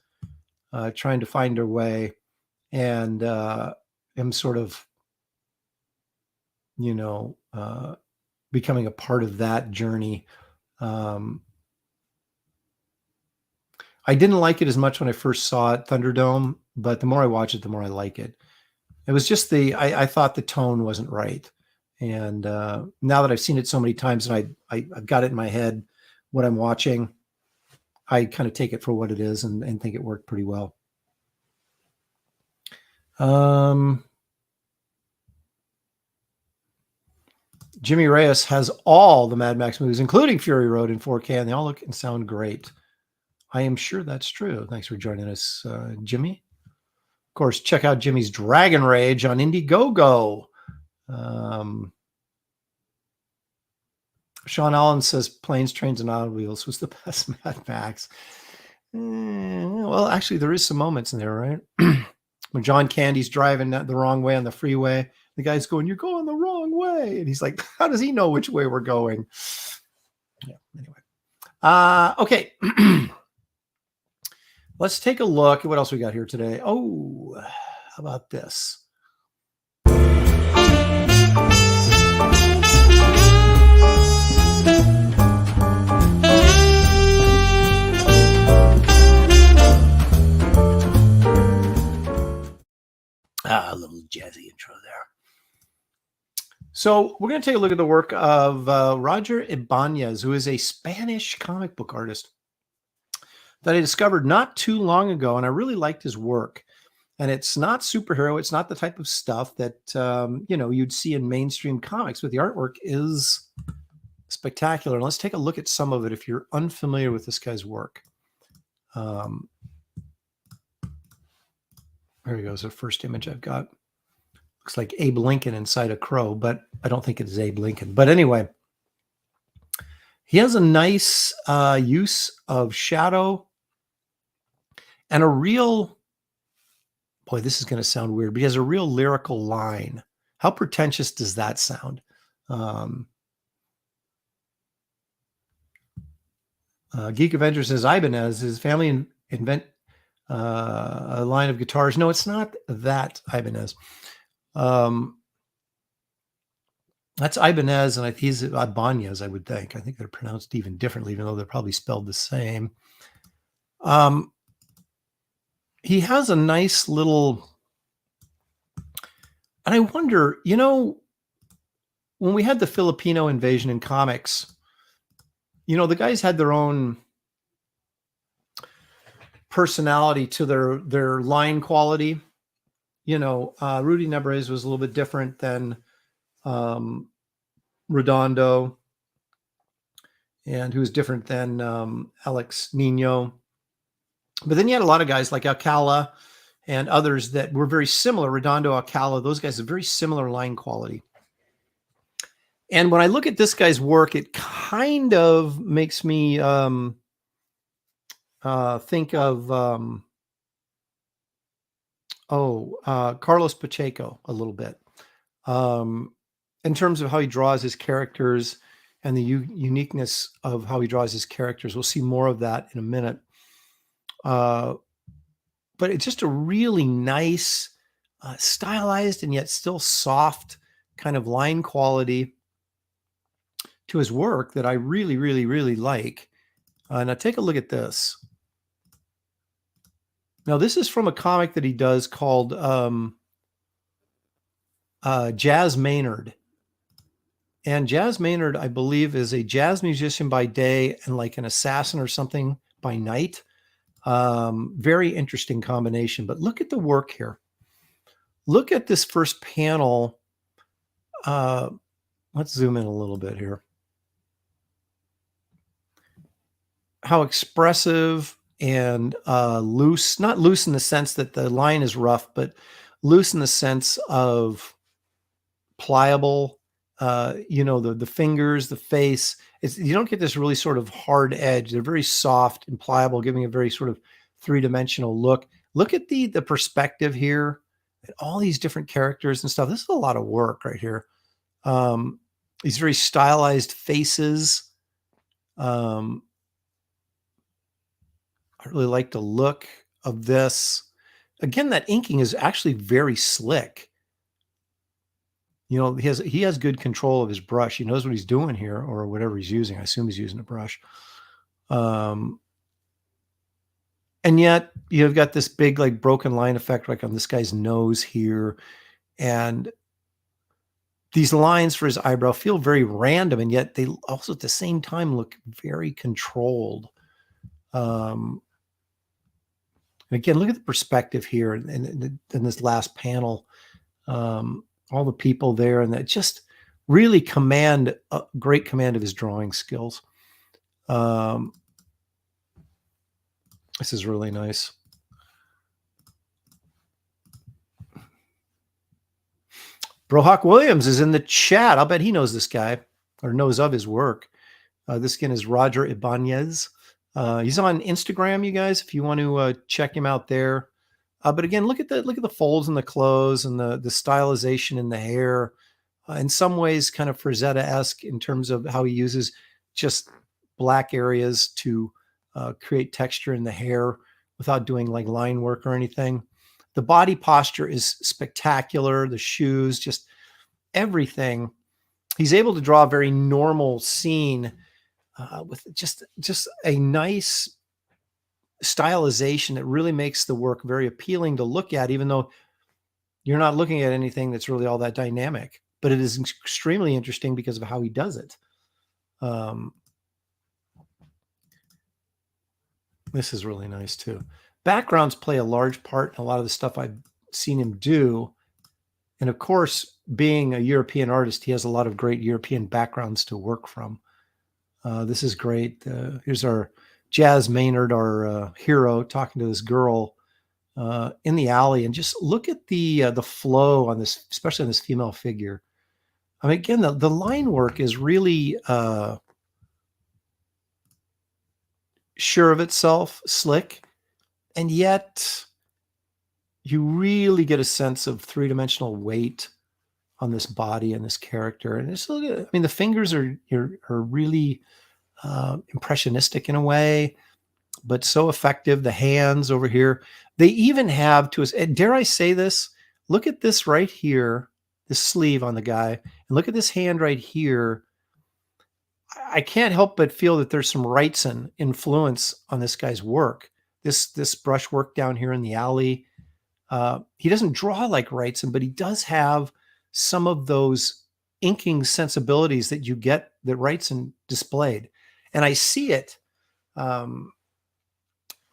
trying to find their way and him sort of, becoming a part of that journey. I didn't like it as much when I first saw it, Thunderdome, but the more I watch it, the more I like it. It was just I thought the tone wasn't right. And now that I've seen it so many times and I've got it in my head, what I'm watching, I kind of take it for what it is and think it worked pretty well. Jimmy Reyes has all the Mad Max movies, including Fury Road in 4K, and they all look and sound great. I am sure that's true. Thanks for joining us, Jimmy. Of course, check out Jimmy's Dragon Rage on Indiegogo. Sean Allen says Planes, Trains, and Automobiles was the best Mad Max. Well, actually, there is some moments in there, right? When John Candy's driving the wrong way on the freeway, the guy's going, "You're going the wrong way," and he's like, "How does he know which way we're going?" Yeah. Anyway, okay. Let's take a look at what else we got here today. Oh, how about this? A little jazzy intro there. So we're going to take a look at the work of Roger Ibanez, who is a Spanish comic book artist that I discovered not too long ago, and I really liked his work. And it's not superhero. It's not the type of stuff that, you'd see in mainstream comics, but the artwork is spectacular. And let's take a look at some of it if you're unfamiliar with this guy's work. There he goes, the first image I've got. Looks like Abe Lincoln inside a crow, but I don't think it is Abe Lincoln. But anyway, he has a nice use of shadow and a real, boy, this is going to sound weird, but he has a real lyrical line. How pretentious does that sound? Geek Avenger says Ibanez, his family invent a line of guitars. No, it's not that Ibanez. That's Ibanez, and he's Ibanez, I would think. I think they're pronounced even differently, even though they're probably spelled the same. He has a nice little, and I wonder, when we had the Filipino invasion in comics, You know, the guys had their own personality to their line quality. You know, Rudy Nebrez was a little bit different than Redondo, and who's different than Alex Nino. But then you had a lot of guys like Alcala and others that were very similar. Redondo, Alcala, those guys have very similar line quality. And when I look at this guy's work, it kind of makes me think of Carlos Pacheco a little bit, in terms of how he draws his characters and the uniqueness of how he draws his characters. We'll see more of that in a minute. But it's just a really nice, stylized and yet still soft kind of line quality to his work that I really, really, really like. Now take a look at this. Now this is from a comic that he does called Jazz Maynard. And Jazz Maynard, I believe, is a jazz musician by day and like an assassin or something by night. Very interesting combination. But look at the work here. Look at this first panel. Let's zoom in a little bit here. How expressive and loose, not loose in the sense that the line is rough, but loose in the sense of pliable. You know, the fingers, the face. You don't get this really sort of hard edge. They're very soft and pliable, giving a very sort of three-dimensional look. Look at the perspective here, and all these different characters and stuff. This is a lot of work right here. These very stylized faces. I really like the look of this. Again, that inking is actually very slick. You know, he has good control of his brush. He knows what he's doing here, or whatever he's using. I assume he's using a brush. And yet you've got this big, like, broken line effect, like on this guy's nose here. And these lines for his eyebrow feel very random, and yet they also at the same time look very controlled. Again, look at the perspective here in this last panel. All the people there, and that just really command a great command of his drawing skills. This is really nice. Brohawk Williams is in the chat. I'll bet he knows this guy or knows of his work. This again is Roger Ibanez. He's on Instagram, you guys, if you want to check him out there. But again, look at the folds in the clothes and the stylization in the hair. In some ways, kind of Frazetta-esque in terms of how he uses just black areas to create texture in the hair without doing like line work or anything. The body posture is spectacular. The shoes, just everything. He's able to draw a very normal scene with just a nice stylization that really makes the work very appealing to look at, even though you're not looking at anything that's really all that dynamic. But it is extremely interesting because of how he does it. This is really nice too. Backgrounds play a large part in a lot of the stuff I've seen him do. And of course, being a European artist, he has a lot of great European backgrounds to work from. This is great. Here's our Jazz Maynard, our hero, talking to this girl in the alley, and just look at the flow on this, especially on this female figure. I mean, again, the line work is really sure of itself, slick, and yet you really get a sense of three-dimensional weight on this body and this character. And it's, I mean, the fingers are really impressionistic in a way, but so effective. The hands over here, they even have to us. Dare I say this? Look at this right here, this sleeve on the guy, and look at this hand right here. I can't help but feel that there's some Wrightson influence on this guy's work. This brush work down here in the alley. He doesn't draw like Wrightson, but he does have some of those inking sensibilities that you get that Wrightson displayed. and I see it. And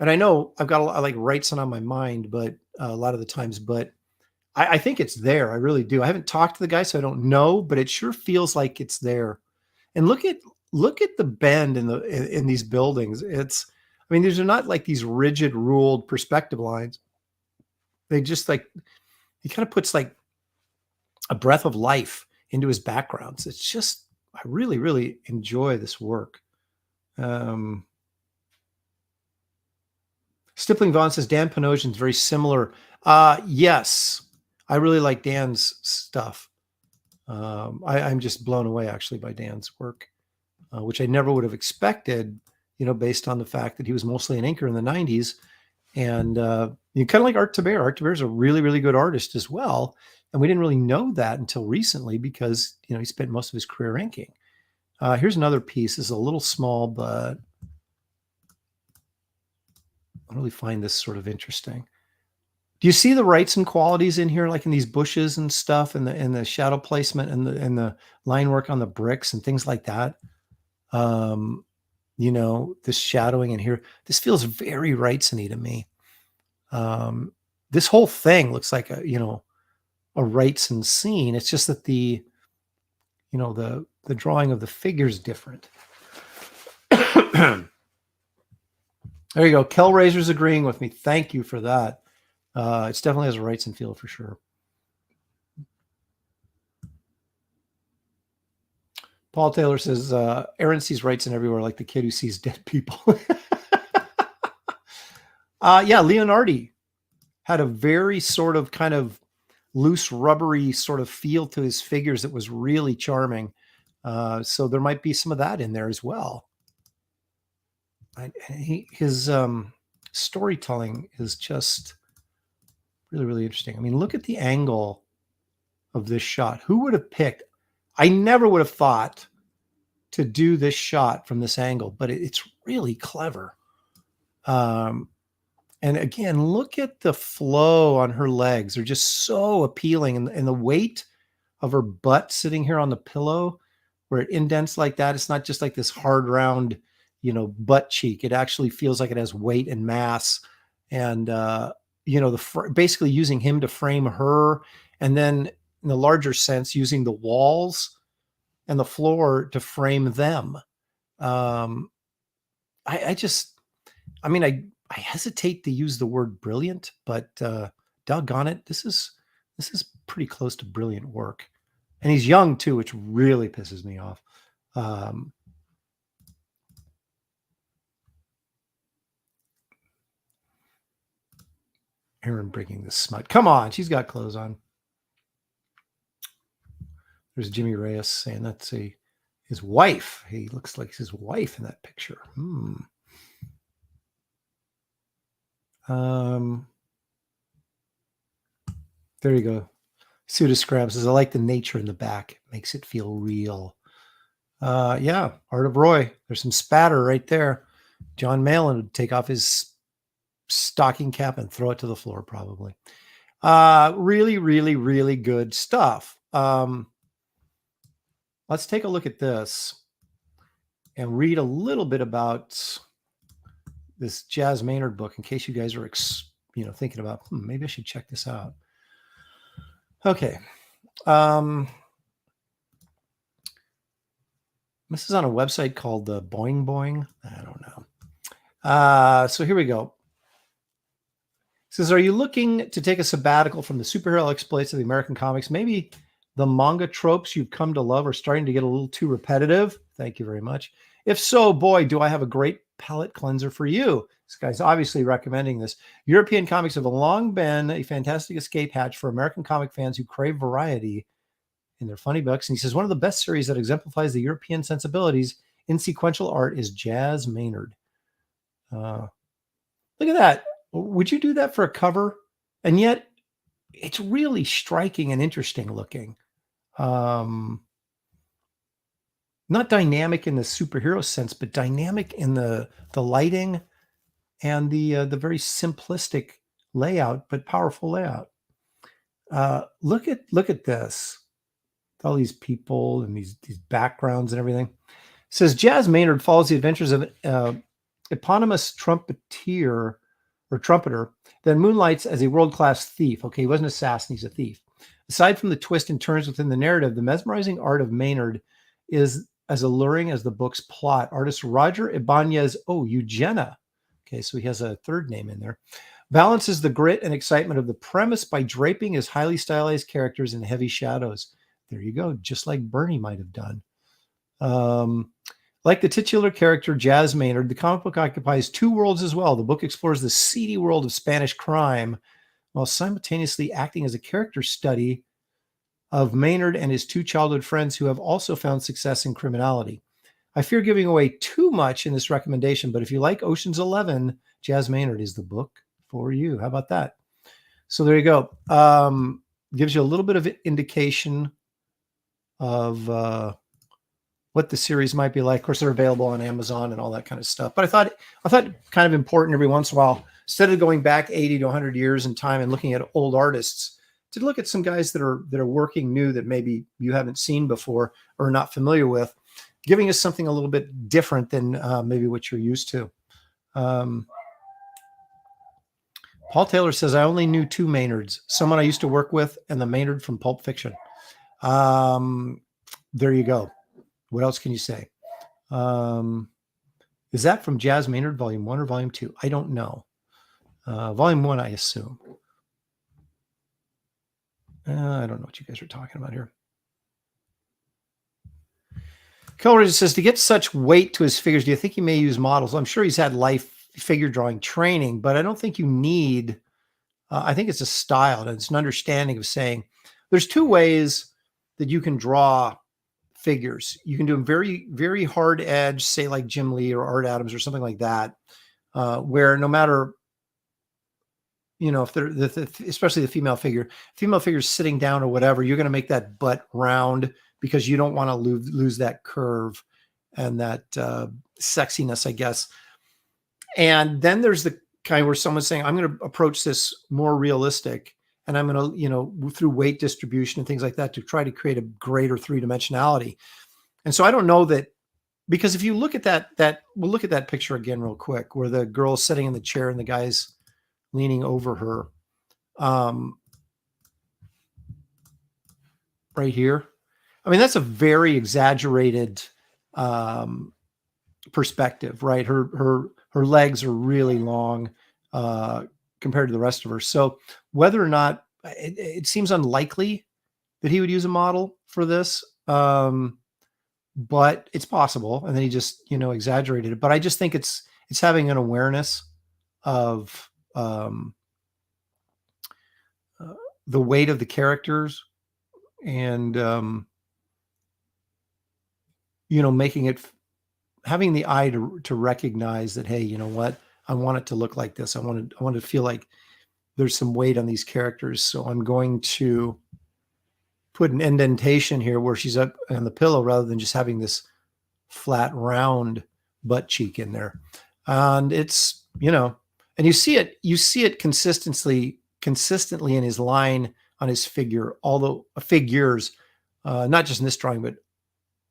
I know I've got like Wrightson on my mind, but a lot of the times, but I think it's there. I really do. I haven't talked to the guy, so I don't know, but it sure feels like it's there. And look at the bend in these buildings. I mean, these are not like these rigid ruled perspective lines. They just like, he kind of puts like a breath of life into his backgrounds. It's just, I really, really enjoy this work. Stippling Vaughn says Dan Panosian's very similar. Yes, I really like Dan's stuff. I'm just blown away actually by Dan's work, which I never would have expected, based on the fact that he was mostly an inker in the 90s. And you kind of like Art Taber. Art Taber is a really, really good artist as well. And we didn't really know that until recently because, he spent most of his career inking. Here's another piece. This is a little small, but I really find this sort of interesting. Do you see the Wrightson qualities in here, like in these bushes and stuff, and the shadow placement and the line work on the bricks and things like that? This shadowing in here. This feels very Wrightson-y to me. This whole thing looks like a Wrightson scene. It's just that the drawing of the figure is different. There you go. Kellraiser's agreeing with me. Thank you for that. It's definitely has a Wrightson feel for sure. Paul Taylor says, Aaron sees Wrightson everywhere like the kid who sees dead people. Yeah, Leonardi had a very sort of kind of loose, rubbery sort of feel to his figures that was really charming. So there might be some of that in there as well. His storytelling is just really, really interesting. I mean, look at the angle of this shot. Who would have picked? I never would have thought to do this shot from this angle, but it's really clever. And again, look at the flow on her legs. They're just so appealing. And the weight of her butt sitting here on the pillow where it indents like that. It's not just like this hard, round, butt cheek. It actually feels like it has weight and mass. And, basically using him to frame her. And then in the larger sense, using the walls and the floor to frame them. I hesitate to use the word brilliant, but doggone it, this is pretty close to brilliant work. And he's young too, which really pisses me off. Aaron bringing the smut. Come on, she's got clothes on. There's Jimmy Reyes saying that's his wife. He looks like his wife in that picture. There you go. Pseudoscram says, I like the nature in the back. It makes it feel real. Yeah, Art of Roy. There's some spatter right there. John Malin would take off his stocking cap and throw it to the floor probably. Really, really, really good stuff. Let's take a look at this and read a little bit about this Jazz Maynard book in case you guys are thinking about maybe I should check this out. Okay. This is on a website called the Boing Boing. I don't know. So here we go. It says, are you looking to take a sabbatical from the superhero exploits of the American comics? Maybe the manga tropes you've come to love are starting to get a little too repetitive. Thank you very much. If so, boy, do I have a great palate cleanser for you. This guy's obviously recommending this. European comics have long been a fantastic escape hatch for American comic fans who crave variety in their funny books. And he says, one of the best series that exemplifies the European sensibilities in sequential art is Jazz Maynard. Look at that. Would you do that for a cover? And yet it's really striking and interesting looking. Not dynamic in the superhero sense, but dynamic in the lighting and the very simplistic layout, but powerful layout. Look at this. All these people and these backgrounds and everything. says Jazz Maynard follows the adventures of eponymous trumpeter, then moonlights as a world-class thief. Okay, he wasn't an assassin, he's a thief. Aside from the twists and turns within the narrative, the mesmerizing art of Maynard is as alluring as the book's plot. Artist Roger Ibanez, Eugenia. Okay, so he has a third name in there. Balances the grit and excitement of the premise by draping his highly stylized characters in heavy shadows. There you go, just like Bernie might have done. Like the titular character Jazz Maynard, the comic book occupies two worlds as well. The book explores the seedy world of Spanish crime while simultaneously acting as a character study of Maynard and his two childhood friends who have also found success in criminality. I fear giving away too much in this recommendation, but if you like Ocean's 11, Jazz Maynard is the book for you. How about that? So there you go. Gives you a little bit of indication of what the series might be like. Of course, they're available on Amazon and all that kind of stuff. But I thought kind of important every once in a while, instead of going back 80 to 100 years in time and looking at old artists, to look at some guys that are working new that maybe you haven't seen before or not familiar with, giving us something a little bit different than maybe what you're used to. Paul Taylor says, I only knew two Maynards, someone I used to work with and the Maynard from Pulp Fiction. There you go. What else can you say? Is that from Jazz Maynard, Volume 1 or Volume 2? I don't know. Volume 1, I assume. I don't know what you guys are talking about here. Coleridge says, to get such weight to his figures, do you think he may use models? I'm sure he's had life figure drawing training, but I don't think you need, I think it's a style and it's an understanding of saying there's two ways that you can draw figures. You can do them very, very hard edge, say like Jim Lee or Art Adams or something like that, where no matter, if they're especially the female figure is sitting down or whatever, you're going to make that butt round because you don't want to lose that curve and that sexiness, I guess. And then there's the kind where someone's saying, I'm going to approach this more realistic, and I'm going to, through weight distribution and things like that, to try to create a greater three-dimensionality. And so I don't know that, because if you look at we'll look at that picture again real quick, where the girl's sitting in the chair and the guy's leaning over her, right here. I mean, that's a very exaggerated perspective, right? Her legs are really long compared to the rest of her. So whether or not, it seems unlikely that he would use a model for this, but it's possible. And then he just, exaggerated it. But I just think it's having an awareness of the weight of the characters and, making it, having the eye to recognize that, hey, you know what? I want it to look like this. I want to feel like there's some weight on these characters. So I'm going to put an indentation here where she's up on the pillow rather than just having this flat, round butt cheek in there. And it's, and you see it consistently in his line on his figure, although figures, not just in this drawing, but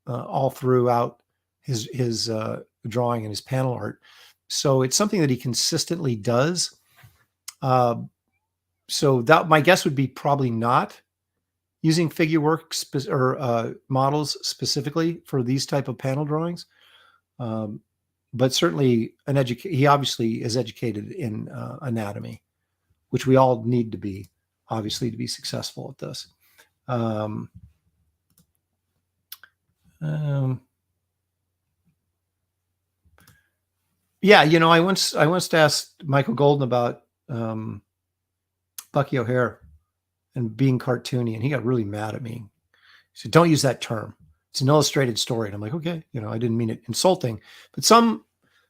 all throughout his drawing and his panel art. So it's something that he consistently does. So that, my guess would be probably not using figure work or models specifically for these type of panel drawings. But certainly he obviously is educated in anatomy, which we all need to be, obviously, to be successful at this. Yeah, I once asked Michael Golden about Bucky O'Hare and being cartoony, and he got really mad at me. He said, "Don't use that term. It's an illustrated story." And I'm like, okay, I didn't mean it insulting, but some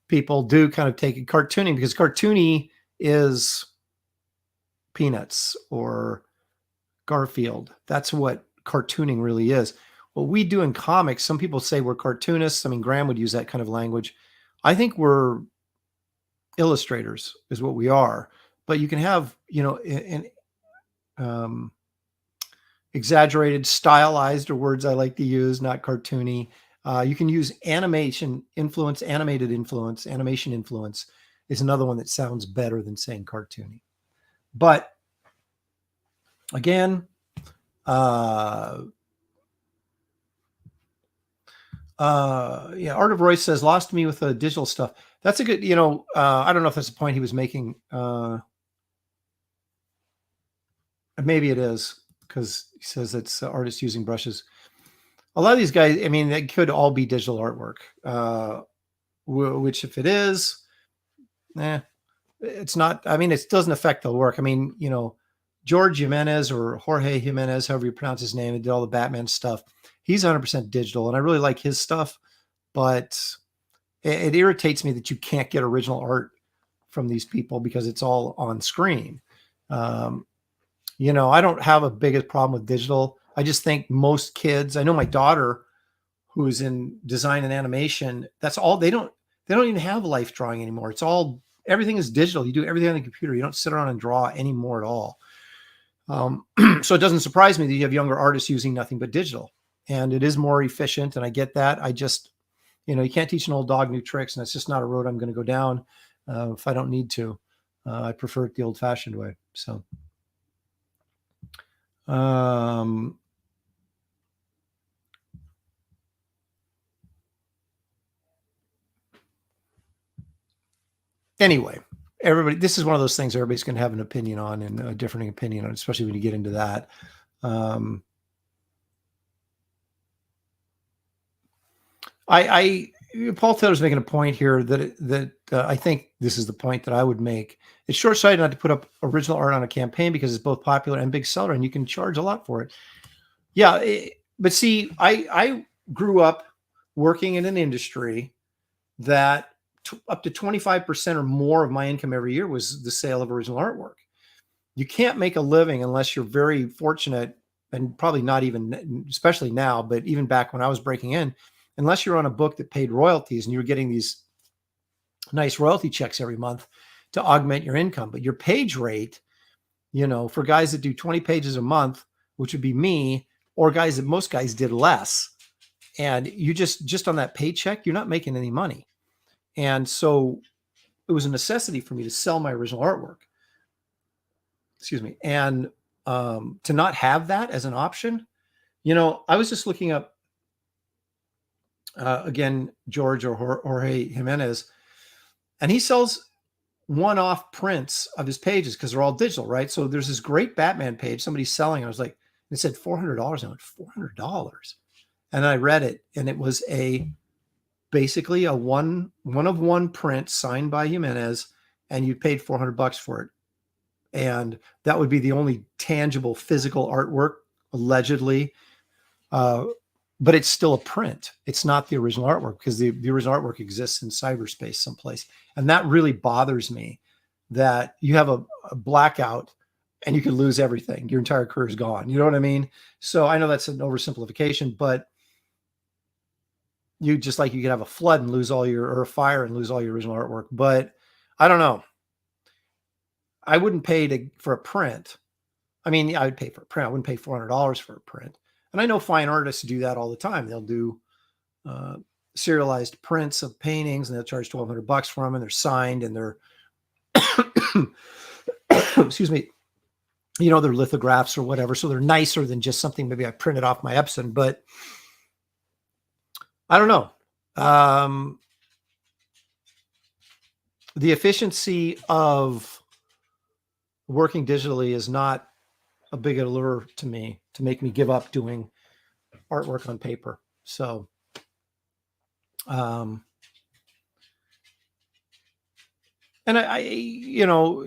people do kind of take it cartoony, because cartoony is Peanuts or Garfield. That's what cartooning really is. What we do in comics, some people say we're cartoonists. I mean, Graham would use that kind of language. I think we're illustrators is what we are, but you can have, exaggerated, stylized are words I like to use, not cartoony. You can use animation influence, animated influence, animation influence is another one that sounds better than saying cartoony. But again, yeah, Art of Royce says, lost me with the digital stuff. That's a good, I don't know if that's the point he was making. Maybe it is, because he says it's artists using brushes. A lot of these guys, I mean, they could all be digital artwork, which if it is, it's not, I mean, it doesn't affect the work. I mean, George Jimenez or Jorge Jimenez, however you pronounce his name, and did all the Batman stuff. He's 100% digital, and I really like his stuff, but it irritates me that you can't get original art from these people because it's all on screen. I don't have a biggest problem with digital. I just think most kids, I know my daughter who's in design and animation, that's all, they don't even have life drawing anymore. It's all, everything is digital. You do everything on the computer. You don't sit around and draw anymore at all. So it doesn't surprise me that you have younger artists using nothing but digital, and it is more efficient. And I get that. I just, you can't teach an old dog new tricks, and that's just not a road I'm going to go down if I don't need to. I prefer it the old fashioned way. So, anyway, everybody, this is one of those things everybody's going to have an opinion on, and a differing opinion on, especially when you get into that. Paul Taylor's making a point here that I think this is the point that I would make. It's short-sighted not to put up original art on a campaign because it's both popular and big seller, and you can charge a lot for it. Yeah, but see, I grew up working in an industry that up to 25% or more of my income every year was the sale of original artwork. You can't make a living unless you're very fortunate, and probably not even, especially now, but even back when I was breaking in, unless you're on a book that paid royalties and you're getting these nice royalty checks every month to augment your income. But your page rate, for guys that do 20 pages a month, which would be me, or guys that most guys did less, and you just on that paycheck, you're not making any money. And so it was a necessity for me to sell my original artwork. Excuse me. And to not have that as an option, I was just looking up, again, George or Jorge Jimenez, and he sells one-off prints of his pages because they're all digital, right? So there's this great Batman page somebody's selling. I was like, it said $400. I went, $400. And I read it, and it was basically a one of one print signed by Jimenez, and you paid $400 for it. And that would be the only tangible physical artwork, allegedly. But it's still a print. It's not the original artwork, because the original artwork exists in cyberspace someplace. And that really bothers me, that you have a blackout and you could lose everything. Your entire career is gone. You know what I mean? So I know that's an oversimplification, but you could have a flood and lose or a fire and lose all your original artwork. But I don't know. I wouldn't pay for a print. I mean, I would pay for a print. I wouldn't pay $400 for a print. And I know fine artists do that all the time. They'll do serialized prints of paintings, and they'll charge $1,200 for them, and they're signed, and they're, excuse me, they're lithographs or whatever. So they're nicer than just something maybe I printed off my Epson. But I don't know. The efficiency of working digitally is not a big allure to me to make me give up doing artwork on paper. So, and I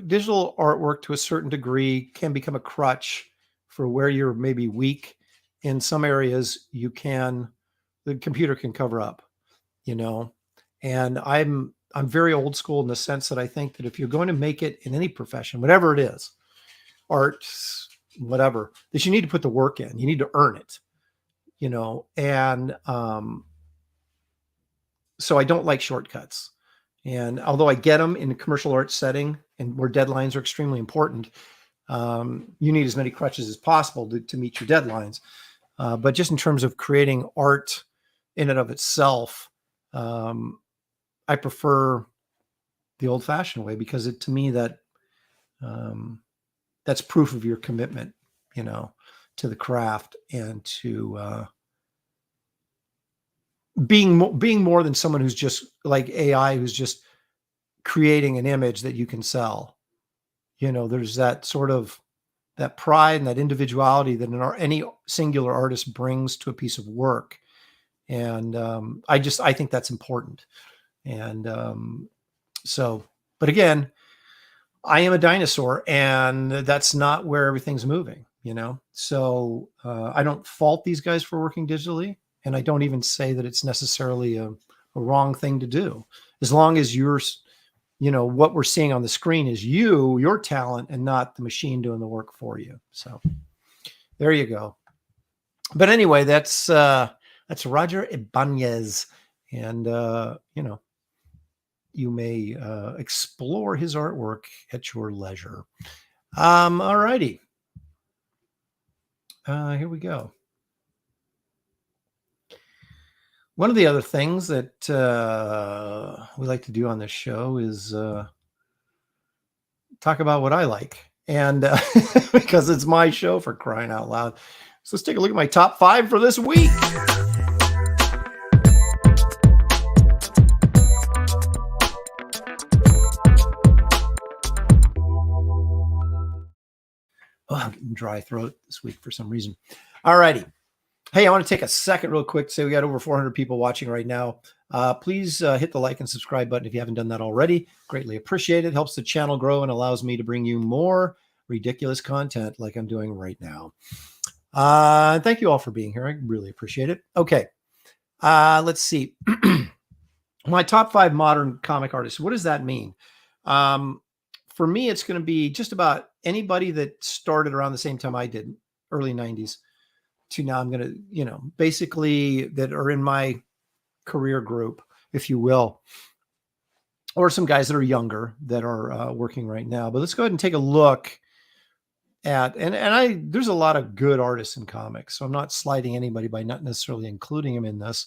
digital artwork to a certain degree can become a crutch for where you're maybe weak. In some areas, the computer can cover up, and I'm very old school in the sense that I think that if you're going to make it in any profession, whatever it is, art, whatever, that you need to put the work in. You need to earn it, and so I don't like shortcuts. And although I get them in a commercial art setting and where deadlines are extremely important, you need as many crutches as possible to meet your deadlines. But just in terms of creating art in and of itself, I prefer the old-fashioned way, because to me that that's proof of your commitment, to the craft, and to being more than someone who's just like AI, who's just creating an image that you can sell. There's that sort of that pride and that individuality that any singular artist brings to a piece of work. And I think that's important. And but again, I am a dinosaur, and that's not where everything's moving, So I don't fault these guys for working digitally, and I don't even say that it's necessarily a wrong thing to do, as long as what we're seeing on the screen is your talent, and not the machine doing the work for you. So there you go. But anyway, that's Roger Ibanez, and you may explore his artwork at your leisure. All righty. Here we go. One of the other things that we like to do on this show is talk about what I like. And because it's my show, for crying out loud. So let's take a look at my top 5 for this week. Oh, I'm getting dry throat this week for some reason. All righty. Hey, I want to take a second real quick to say we got over 400 people watching right now. Please hit the like and subscribe button if you haven't done that already. Greatly appreciate it. Helps the channel grow and allows me to bring you more ridiculous content like I'm doing right now. Thank you all for being here. I really appreciate it. Okay. Let's see. My top 5 modern comic artists. What does that mean? For me, it's going to be just about anybody that started around the same time I did, early 90s, to now. I'm going to, basically that are in my career group, if you will, or some guys that are younger that are working right now. But let's go ahead and take a look at, and there's a lot of good artists in comics, so I'm not slighting anybody by not necessarily including them in this,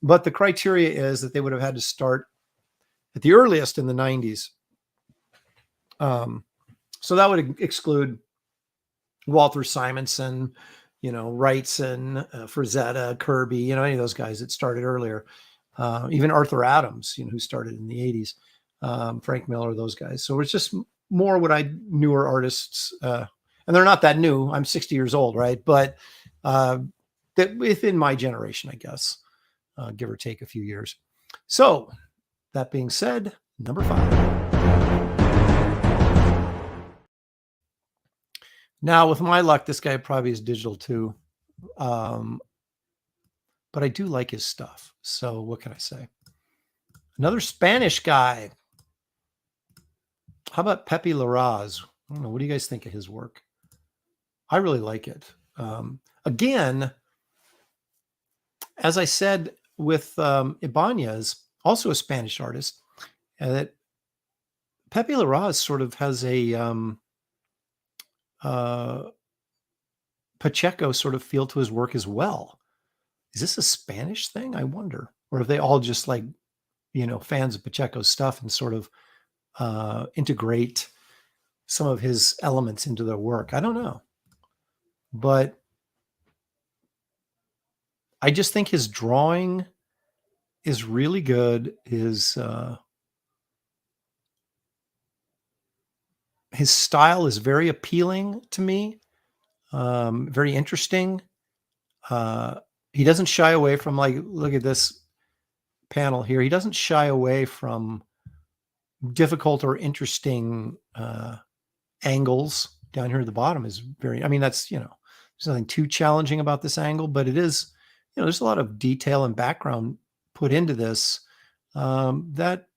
but the criteria is that they would have had to start at the earliest in the 90s. So that would exclude Walter Simonson, Wrightson, Frazetta, Kirby, any of those guys that started earlier. Even Arthur Adams, who started in the 80s, Frank Miller, those guys. So it's just more newer artists, and they're not that new. I'm 60 years old, right? But that within my generation, I guess, give or take a few years. So that being said, number 5. Now, with my luck, this guy probably is digital too. But I do like his stuff. So what can I say? Another Spanish guy. How about Pepe Larraz? I don't know. What do you guys think of his work? I really like it. Again, as I said with Ibanez, also a Spanish artist, that Pepe Larraz sort of has a Pacheco sort of feel to his work as well. Is this a Spanish thing? I wonder. Or are they all just like, fans of Pacheco's stuff and sort of integrate some of his elements into their work? I don't know. But I just think his drawing is really good. His style is very appealing to me, very interesting. He doesn't shy away from, like, look at this panel here. He doesn't shy away from difficult or interesting angles. Down here at the bottom is very, that's, there's nothing too challenging about this angle, but it is, there's a lot of detail and background put into this that,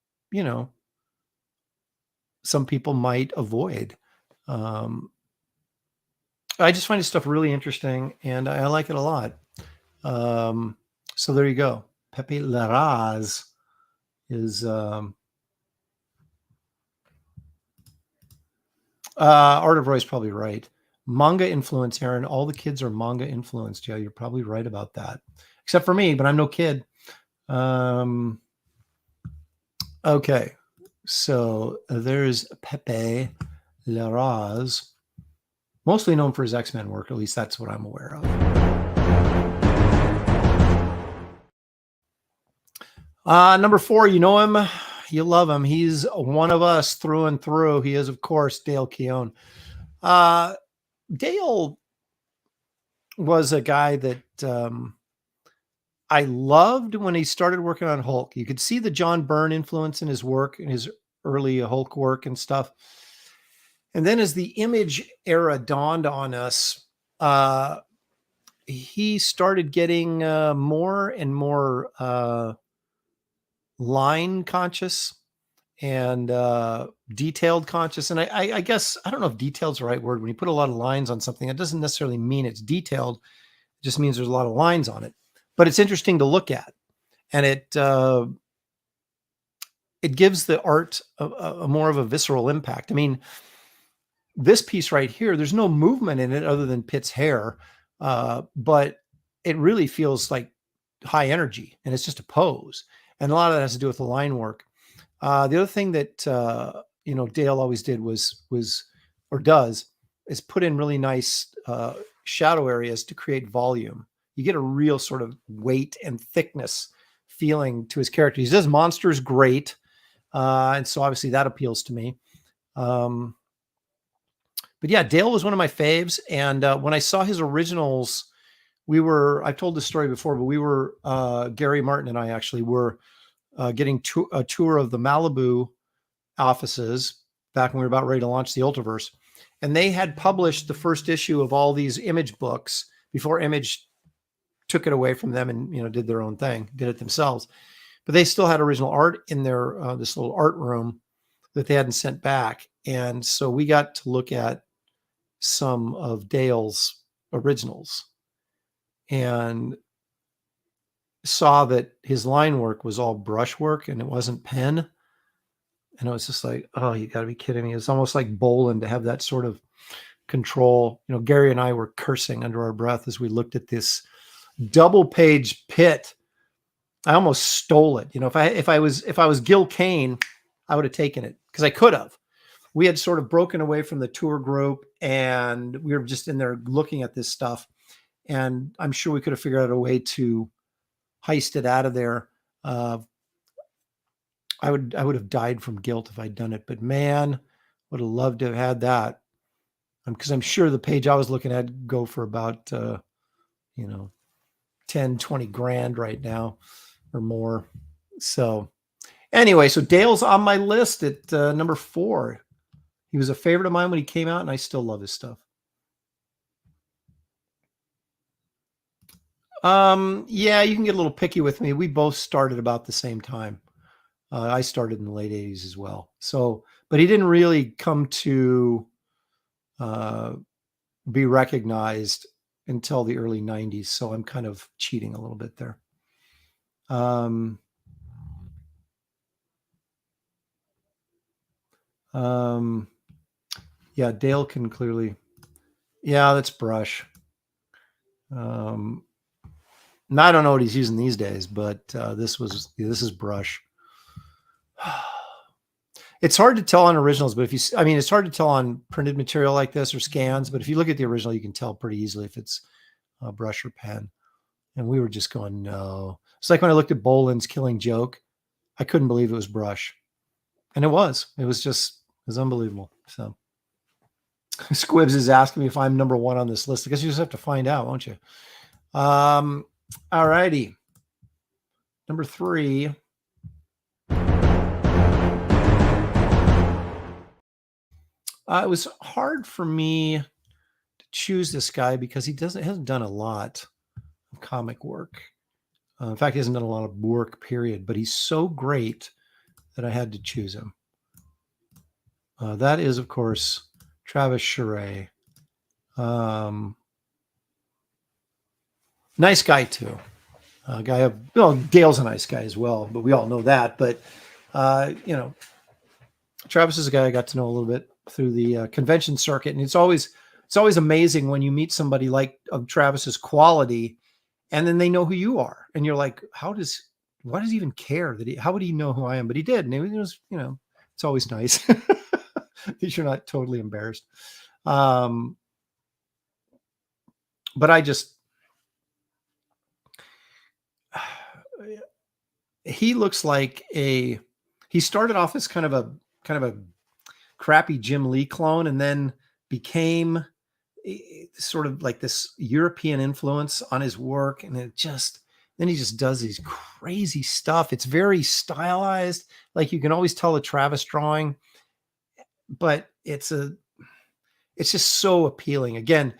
some people might avoid. I just find his stuff really interesting, and I like it a lot. So there you go. Pepe Larraz is Art of Roy's probably right. Manga influence, Aaron. All the kids are manga influenced. Yeah, you're probably right about that. except for me, but I'm no kid. Okay, so there's Pepe Larraz, mostly known for his X-Men work. At least that's what I'm aware of. Number 4, you know him, you love him. He's one of us through and through. He is, of course, Dale Keown. Dale was a guy that I loved when he started working on Hulk. You could see the John Byrne influence in his work, in his early Hulk work and stuff. And then as the Image era dawned on us, he started getting more and more line conscious and detailed conscious. And I guess, I don't know if detailed is the right word. When you put a lot of lines on something, it doesn't necessarily mean it's detailed. It just means there's a lot of lines on it. But it's interesting to look at. And it gives the art a more of a visceral impact. I mean, this piece right here, there's no movement in it other than Pitt's hair. But it really feels like high energy, and it's just a pose. And a lot of that has to do with the line work. The other thing that, Dale always did was put in really nice shadow areas to create volume. You get a real sort of weight and thickness feeling to his character. He does monsters great. And so obviously that appeals to me. But yeah, Dale was one of my faves. And when I saw his originals, I've told this story before, but we were, Gary Martin and I actually were getting a tour of the Malibu offices back when we were about ready to launch the Ultraverse. And they had published the first issue of all these Image books before Image took it away from them and, did their own thing, did it themselves. But they still had original art in their, this little art room that they hadn't sent back. And so we got to look at some of Dale's originals and saw that his line work was all brushwork and it wasn't pen. And it was just like, oh, you got to be kidding me. It's almost like Boland to have that sort of control. Gary and I were cursing under our breath as we looked at this double page Pitt. I almost stole it. If I was Gil Kane, I would have taken it because I could have. We had sort of broken away from the tour group and we were just in there looking at this stuff. And I'm sure we could have figured out a way to heist it out of there. I would have died from guilt if I'd done it, but man, would have loved to have had that. Because I'm sure the page I was looking at go for about, 10, 20 grand right now or more. So anyway, so Dale's on my list at number 4. He was a favorite of mine when he came out and I still love his stuff. Yeah, you can get a little picky with me. We both started about the same time. I started in the late 80s as well. So, but he didn't really come to be recognized until the early 90s. So I'm kind of cheating a little bit there. Yeah, Dale can clearly, yeah, that's brush. I don't know what he's using these days, but this is brush. It's hard to tell on originals, but it's hard to tell on printed material like this or scans, but if you look at the original, you can tell pretty easily if it's brush or pen. And we were just going, no. It's like when I looked at Boland's Killing Joke, I couldn't believe it was brush. And it was unbelievable. So Squibs is asking me if I'm number 1 on this list. I guess you just have to find out, won't you? All righty. Number 3. It was hard for me to choose this guy because he hasn't done a lot of comic work. In fact, he hasn't done a lot of work, period. But he's so great that I had to choose him. That is, of course, Travis Charest. Nice guy too. Dale's a nice guy as well, but we all know that. But Travis is a guy I got to know a little bit through the convention circuit, and it's always amazing when you meet somebody like of Travis's quality, and then they know who you are, and you're like, why does he even care how would he know who I am? But he did, and it was, it's always nice. That you're not totally embarrassed. But he looks like he started off as kind of a crappy Jim Lee clone, and then became sort of like this European influence on his work. And then he just does these crazy stuff. It's very stylized. Like you can always tell a Travis drawing, but it's just so appealing. Again,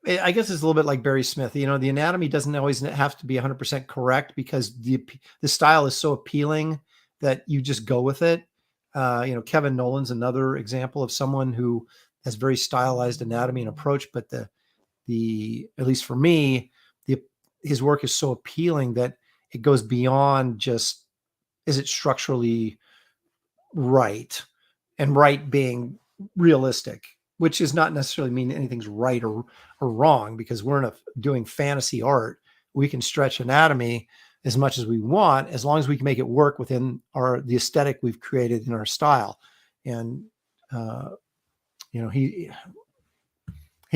I guess it's a little bit like Barry Smith. The anatomy doesn't always have to be 100% correct, because the style is so appealing that you just go with it. Kevin Nolan's another example of someone who has very stylized anatomy and approach, but at least for me, his work is so appealing that it goes beyond just, is it structurally right, and right being realistic, which does not necessarily mean anything's right or wrong, because we're doing fantasy art. We can stretch anatomy as much as we want, as long as we can make it work within the aesthetic we've created in our style. And he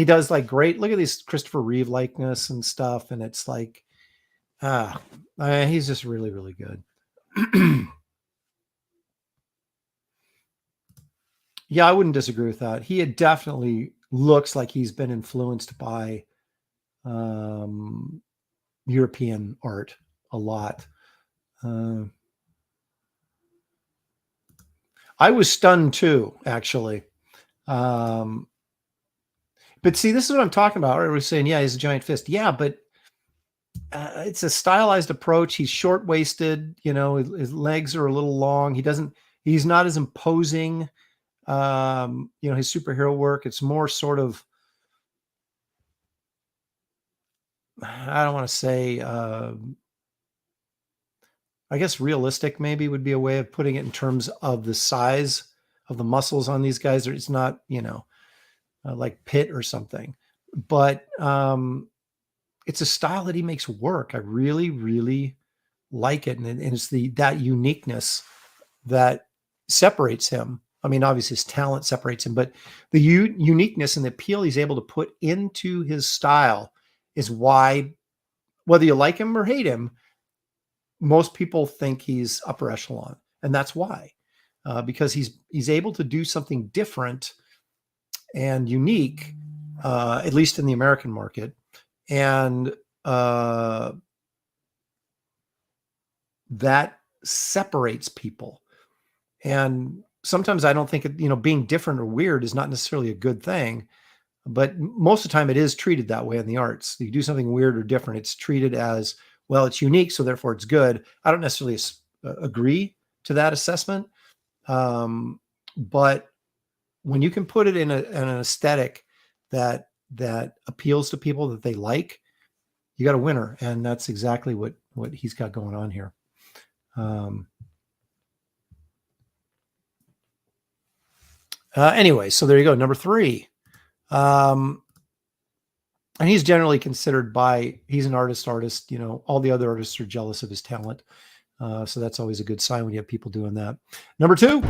does like great. Look at this Christopher Reeve likeness and stuff, and it's like, he's just really, really good. Yeah, I wouldn't disagree with that. He definitely looks like he's been influenced by European art a lot. I was stunned too, actually. But see, this is what I'm talking about. I was saying, yeah, he's a giant fist. Yeah, but it's a stylized approach. He's short-waisted. His legs are a little long. He's not as imposing. His superhero work, it's more sort of, I don't want to say, I guess realistic maybe would be a way of putting it, in terms of the size of the muscles on these guys. It's not, like Pitt or something, but it's a style that he makes work. I really, really like it. And it's that uniqueness that separates him. I mean, obviously his talent separates him, but the uniqueness and the appeal he's able to put into his style is why, whether you like him or hate him, most people think he's upper echelon. And that's why, because he's able to do something different and unique, at least in the American market. And that separates people. And sometimes I don't think, being different or weird is not necessarily a good thing, but most of the time it is treated that way in the arts. You do something weird or different, it's treated as, well, it's unique, so therefore it's good. I don't necessarily agree to that assessment. But when you can put it in an aesthetic that appeals to people, that they like, you got a winner. And that's exactly what he's got going on here. Anyway, so there you go. Number 3. And he's generally considered he's an artist, all the other artists are jealous of his talent. So that's always a good sign when you have people doing that. Number 2.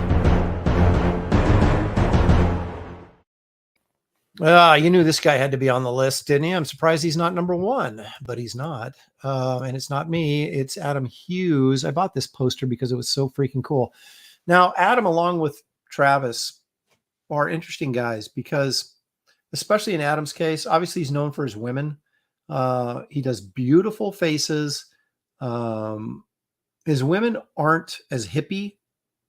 You knew this guy had to be on the list, didn't you? I'm surprised he's not number 1, but he's not. And it's not me. It's Adam Hughes. I bought this poster because it was so freaking cool. Now, Adam, along with Travis, are interesting guys, because especially in Adam's case, obviously he's known for his women. He does beautiful faces. His women aren't as hippie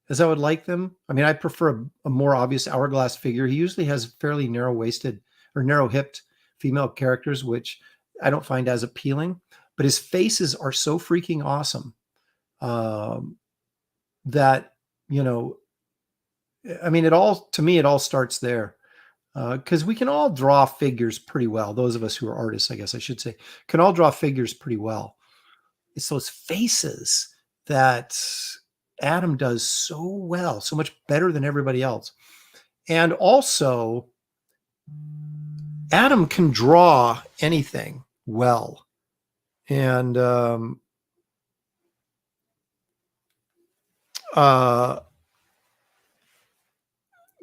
as I would like them. I mean, I prefer a more obvious hourglass figure. He usually has fairly narrow-waisted or narrow-hipped female characters, which I don't find as appealing. But his faces are so freaking awesome that, I mean, to me, it all starts there. Because we can all draw figures pretty well. Those of us who are artists, I guess I should say, can all draw figures pretty well. It's those faces that Adam does so well, so much better than everybody else. And also, Adam can draw anything well. And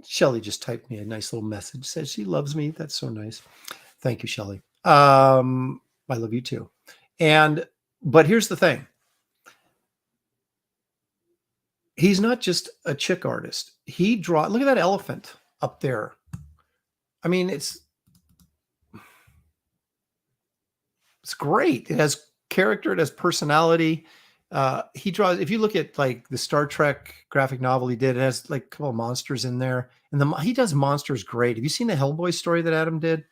Shelley just typed me a nice little message, says she loves me. That's so nice. Thank you, Shelley. I love you too. But here's the thing. He's not just a chick artist. Look at that elephant up there. I mean, it's great. It has character. It has personality. He draws, if you look at like the Star Trek graphic novel he did, it has like a couple of monsters in there. And he does monsters great. Have you seen the Hellboy story that Adam did?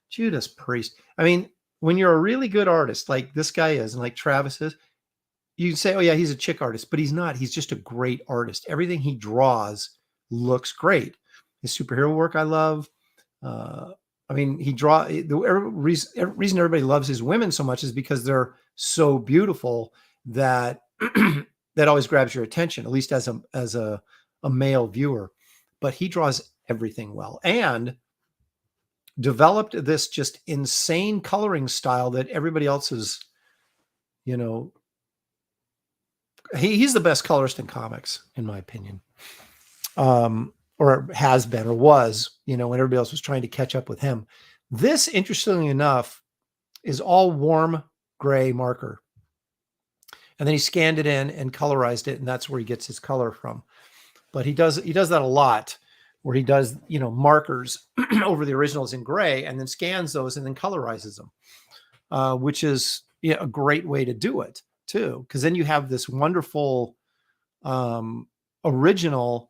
Judas Priest. I mean, when you're a really good artist, like this guy is, and like Travis is, you say, oh yeah, he's a chick artist, but he's not. He's just a great artist. Everything he draws looks great. His superhero work, I love. I mean, the reason everybody loves his women so much is because they're so beautiful that that always grabs your attention, at least as a male viewer. But he draws everything well and developed this just insane coloring style that everybody else is, he's the best colorist in comics, in my opinion. Or has been, or was, when everybody else was trying to catch up with him. This, interestingly enough, is all warm gray marker. And then he scanned it in and colorized it, and that's where he gets his color from. But he does that a lot, where he does, markers over the originals in gray and then scans those and then colorizes them, which is a great way to do it too. Because then you have this wonderful original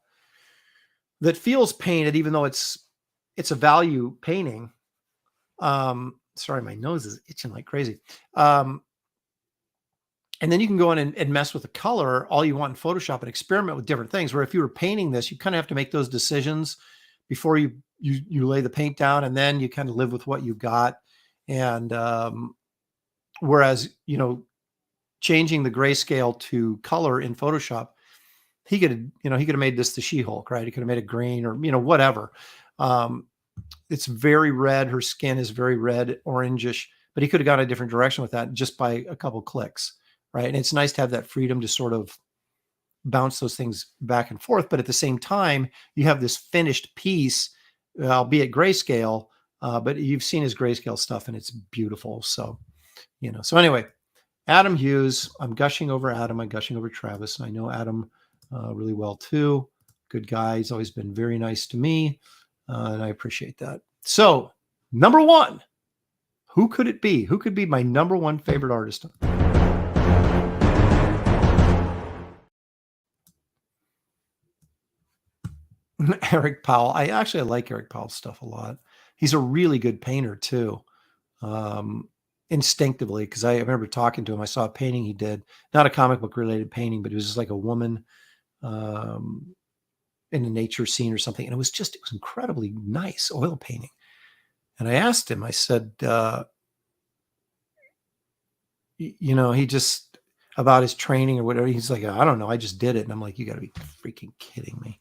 that feels painted, even though it's a value painting. Sorry, my nose is itching like crazy. And then you can go in and mess with the color all you want in Photoshop and experiment with different things. Where if you were painting this, you kind of have to make those decisions before you lay the paint down, and then you kind of live with what you got. And whereas, changing the grayscale to color in Photoshop, he could have made this the She-Hulk, right? He could have made it green or, whatever. It's very red. Her skin is very red, orangish, but he could have gone a different direction with that just by a couple clicks, right? And it's nice to have that freedom to sort of bounce those things back and forth. But at the same time, you have this finished piece, albeit grayscale, but you've seen his grayscale stuff and it's beautiful. So, so anyway, Adam Hughes, I'm gushing over Adam. I'm gushing over Travis. And I know Adam really well too. Good guy. He's always been very nice to me. And I appreciate that. So, number one, who could it be? Who could be my number one favorite artist? Eric Powell. I like Eric Powell's stuff a lot. He's a really good painter too. Instinctively, because I remember talking to him. I saw a painting he did, not a comic book related painting, but it was just like a woman in a nature scene or something. And it was incredibly nice oil painting. And I asked him, I said, he just, about his training or whatever. He's like, I don't know. I just did it. And I'm like, you got to be freaking kidding me.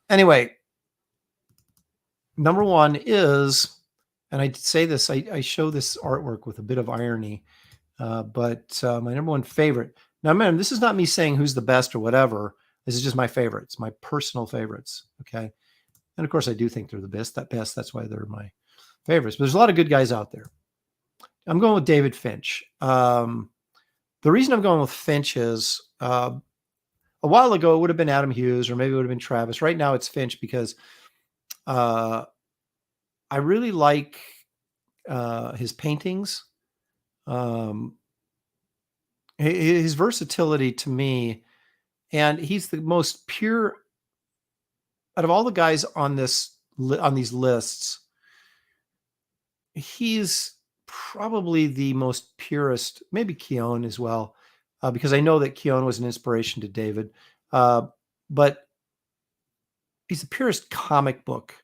Anyway, number one is, and I say this, I show this artwork with a bit of irony, but my number one favorite. Now, remember, this is not me saying who's the best or whatever. This is just my favorites, my personal favorites. Okay. And of course, I do think they're the best. That's why they're my favorites. But there's a lot of good guys out there. I'm going with David Finch. The reason I'm going with Finch is a while ago, it would have been Adam Hughes, or maybe it would have been Travis. Right now, it's Finch because I really like his paintings. His versatility to me, and he's the most pure out of all the guys on these lists. He's probably the most purest, maybe Keown as well, because I know that Keown was an inspiration to David, but he's the purest comic book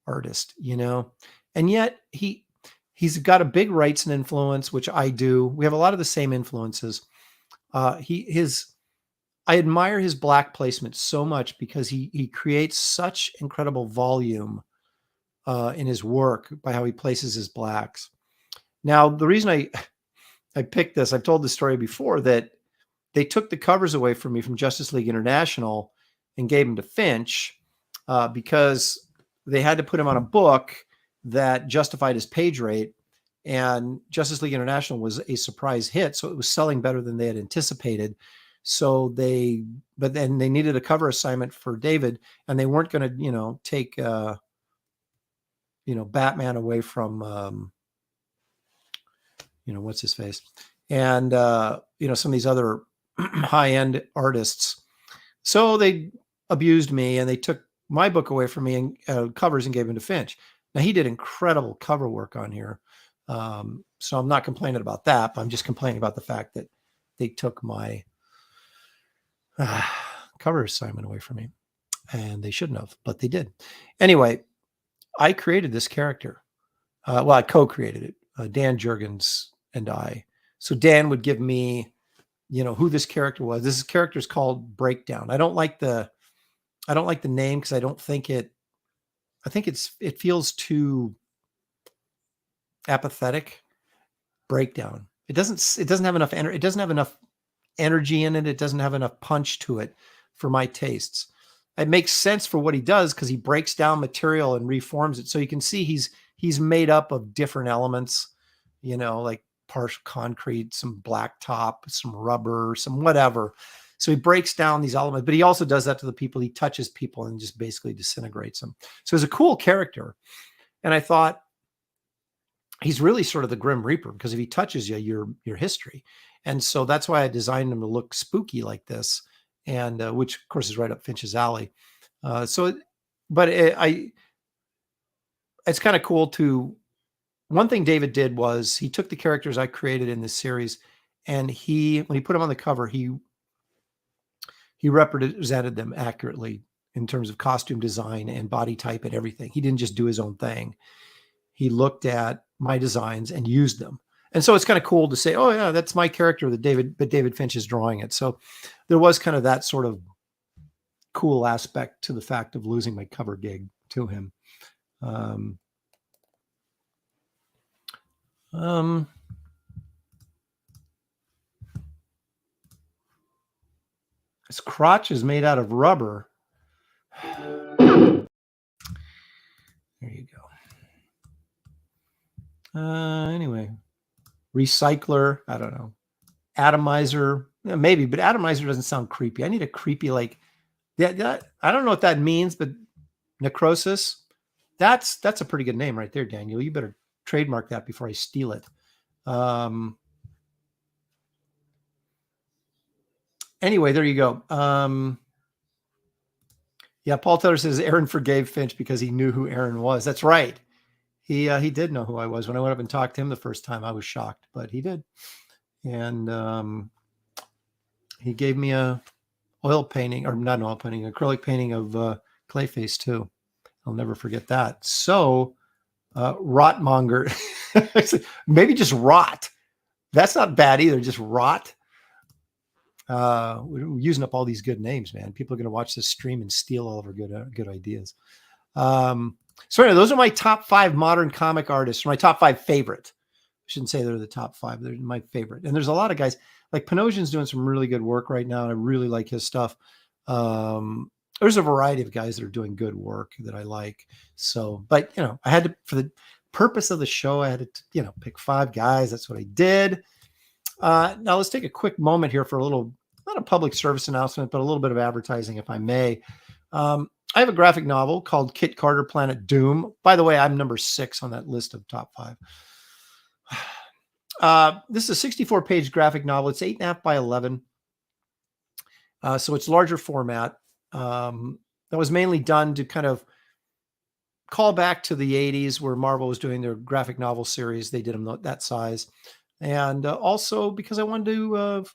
artist, and yet he's got a big Wrightson influence, which I do. We have a lot of the same influences. I admire his black placement so much because he creates such incredible volume in his work by how he places his blacks. Now, the reason I picked this. I've told this story before that they took the covers away from me from Justice League International and gave them to Finch because they had to put him on a book that justified his page rate. And Justice League International was a surprise hit. So it was selling better than they had anticipated. So but then they needed a cover assignment for David, and they weren't going to, take, Batman away from, what's his face? And, some of these other high-end artists. So they abused me, and they took my book away from me and covers and gave them to Finch. Now, he did incredible cover work on here. So I'm not complaining about that, but I'm just complaining about the fact that they took my cover assignment away from me, and they shouldn't have, but they did. Anyway, I created this character. I co-created it, Dan Jurgens and I. So Dan would give me, who this character was. This character is called Breakdown. I don't like the name because I think it feels too apathetic. Breakdown. It doesn't have enough energy. It doesn't have enough energy in it. It doesn't have enough punch to it for my tastes. It makes sense for what he does because he breaks down material and reforms it. So you can see he's made up of different elements, like partial concrete, some blacktop, some rubber, some whatever. So he breaks down these elements, but he also does that to the people. He touches people and just basically disintegrates them. So it's a cool character. And I thought, he's really sort of the Grim Reaper because if he touches you, your history. And so that's why I designed him to look spooky like this, and which of course is right up Finch's alley. It's kind of cool to. One thing David did was he took the characters I created in this series, and when he put them on the cover, he represented them accurately in terms of costume design and body type and everything. He didn't just do his own thing. He looked at my designs and used them. And so it's kind of cool to say, oh yeah, that's my character but David Finch is drawing it. So there was kind of that sort of cool aspect to the fact of losing my cover gig to him. His crotch is made out of rubber. There you go. Anyway, recycler. I don't know. Atomizer. Yeah, maybe, but atomizer doesn't sound creepy. I need a creepy, like, that. I don't know what that means, but necrosis. That's a pretty good name right there, Daniel. You better trademark that before I steal it. Anyway, there you go. Yeah, Paul Taylor says Aaron forgave Finch because he knew who Aaron was. That's right. He did know who I was. When I went up and talked to him the first time, I was shocked, but he did. And he gave me a oil painting, or not an oil painting, acrylic painting of Clayface too. I'll never forget that. So Rotmonger, maybe just rot. That's not bad either. Just rot. We're using up all these good names, man. People are going to watch this stream and steal all of our good ideas. So anyway, those are my top 5 modern comic artists, my top 5 favorite. I shouldn't say they're the top 5. They're my favorite. And there's a lot of guys like Panosian's doing some really good work right now, and I really like his stuff. There's a variety of guys that are doing good work that I like. So, but I had to, for the purpose of the show, I had to, pick 5 guys. That's what I did. Now let's take a quick moment here for a little, not a public service announcement, but a little bit of advertising, if I may. I have a graphic novel called Kit Carter Planet Doom. By the way, I'm number 6 on that list of top 5. This is a 64-page graphic novel. It's 8.5 by 11. So it's larger format. That was mainly done to kind of call back to the 80s where Marvel was doing their graphic novel series. They did them that size. And also because I wanted to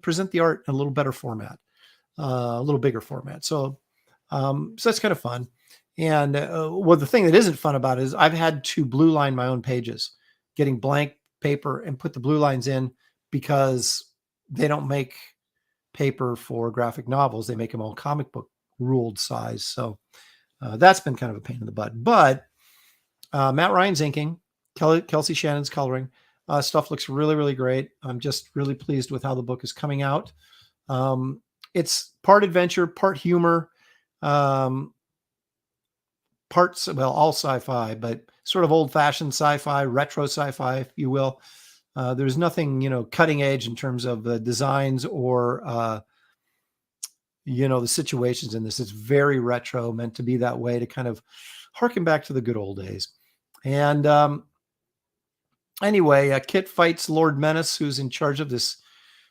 present the art in a little better format, a little bigger format. So that's kind of fun. And the thing that isn't fun about it is I've had to blue line my own pages, getting blank paper and put the blue lines in because they don't make paper for graphic novels. They make them all comic book ruled size. So that's been kind of a pain in the butt. But Matt Ryan's inking, Kelsey Shannon's coloring. Stuff looks really, really great. I'm just really pleased with how the book is coming out. It's part adventure, part humor, parts, well, all sci-fi, but sort of old-fashioned sci-fi, retro sci-fi, if you will. There's nothing, cutting edge in terms of the designs or, the situations in this. It's very retro, meant to be that way, to kind of harken back to the good old days. And anyway, Kit fights Lord Menace, who's in charge of this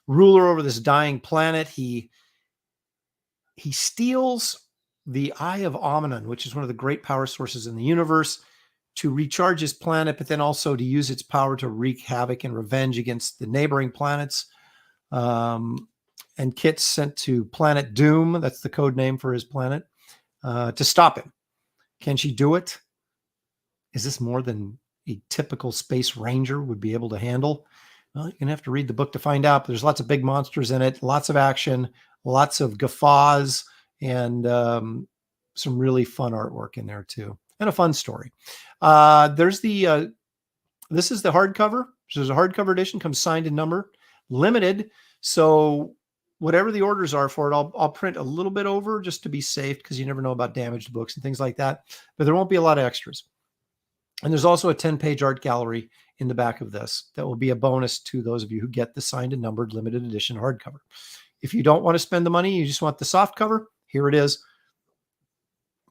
ruler over this dying planet. He steals the Eye of Omnium, which is one of the great power sources in the universe, to recharge his planet, but then also to use its power to wreak havoc and revenge against the neighboring planets. And Kit's sent to Planet Doom, that's the code name for his planet, to stop him. Can she do it? Is this more than a typical space ranger would be able to handle? Well, you're going to have to read the book to find out. But there's lots of big monsters in it, lots of action, lots of guffaws, and some really fun artwork in there too, and a fun story. There's the this is the hardcover. So there's a hardcover edition, comes signed and numbered, limited. So whatever the orders are for it, I'll print a little bit over just to be safe, because you never know about damaged books and things like that. But there won't be a lot of extras. And there's also a 10-page art gallery in the back of this that will be a bonus to those of you who get the signed and numbered limited edition hardcover. If you don't want to spend the money, you just want the soft cover, here it is.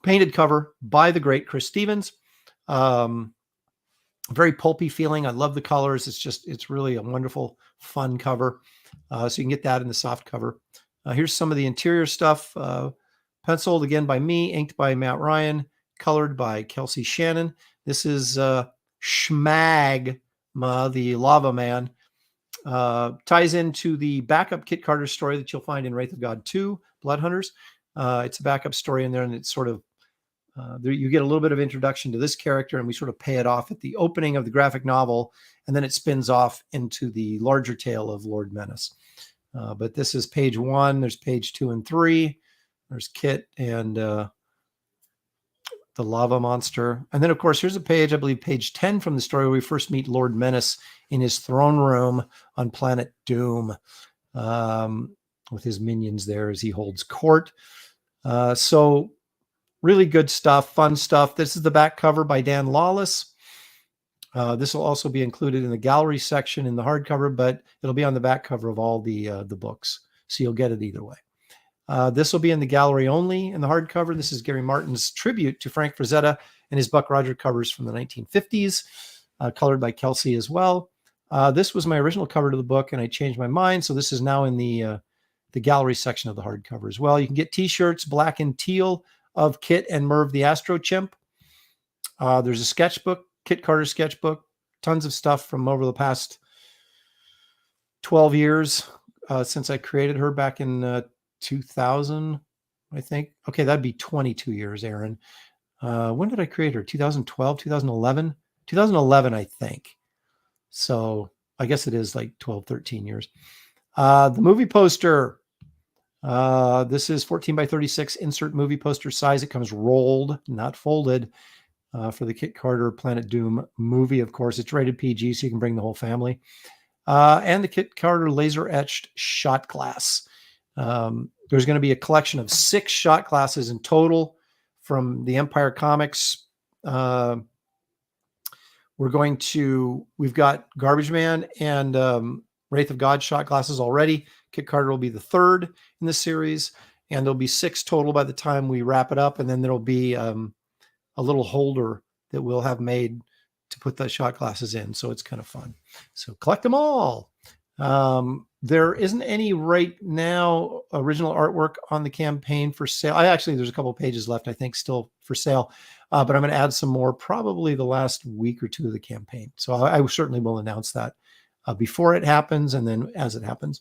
Painted cover by the great Chris Stevens. Very pulpy feeling. I love the colors. It's really a wonderful, fun cover. So you can get that in the soft cover. Here's some of the interior stuff. Penciled again by me, inked by Matt Ryan, colored by Kelsey Shannon. This is Schmagma, the Lava Man. Ties into the backup Kit Carter story that you'll find in Wraith of God 2, Blood Hunters. It's a backup story in there, and it's sort of, you get a little bit of introduction to this character, and we sort of pay it off at the opening of the graphic novel, and then it spins off into the larger tale of Lord Menace. But this is page 1. There's page 2 and 3. There's Kit and the lava monster. And then, of course, here's a page, I believe page 10 from the story, where we first meet Lord Menace in his throne room on Planet Doom, with his minions there as he holds court. So really good stuff, fun stuff. This is the back cover by Dan Lawless. This will also be included in the gallery section in the hardcover, but it'll be on the back cover of all the books. So you'll get it either way. This will be in the gallery only in the hardcover. This is Gary Martin's tribute to Frank Frazetta and his Buck Roger covers from the 1950s, colored by Kelsey as well. This was my original cover to the book, and I changed my mind. So this is now in the gallery section of the hardcover as well. You can get t-shirts, black and teal, of Kit and Merv the Astro Chimp. There's a sketchbook, Kit Carter sketchbook, tons of stuff from over the past 12 years since I created her back in 2000, I think. Okay, that'd be 22 years, Aaron. When did I create her? 2012, 2011? 2011, I think. So I guess it is like 12, 13 years. The movie poster. This is 14 by 36 insert movie poster size. It comes rolled, not folded, for the Kit Carter Planet Doom movie. Of course, it's rated PG, so you can bring the whole family. And the Kit Carter laser etched shot glass. There's going to be a collection of 6 shot glasses in total from the Empire Comics. We've got Garbage Man and Wraith of God shot glasses already. Kit Carter will be the 3rd in the series, and there'll be 6 total by the time we wrap it up. And then there'll be a little holder that we'll have made to put the shot glasses in. So it's kind of fun. So collect them all. There isn't any right now original artwork on the campaign for sale. There's a couple of pages left, I think, still for sale. But I'm going to add some more probably the last week or 2 of the campaign. So I certainly will announce that before it happens and then as it happens.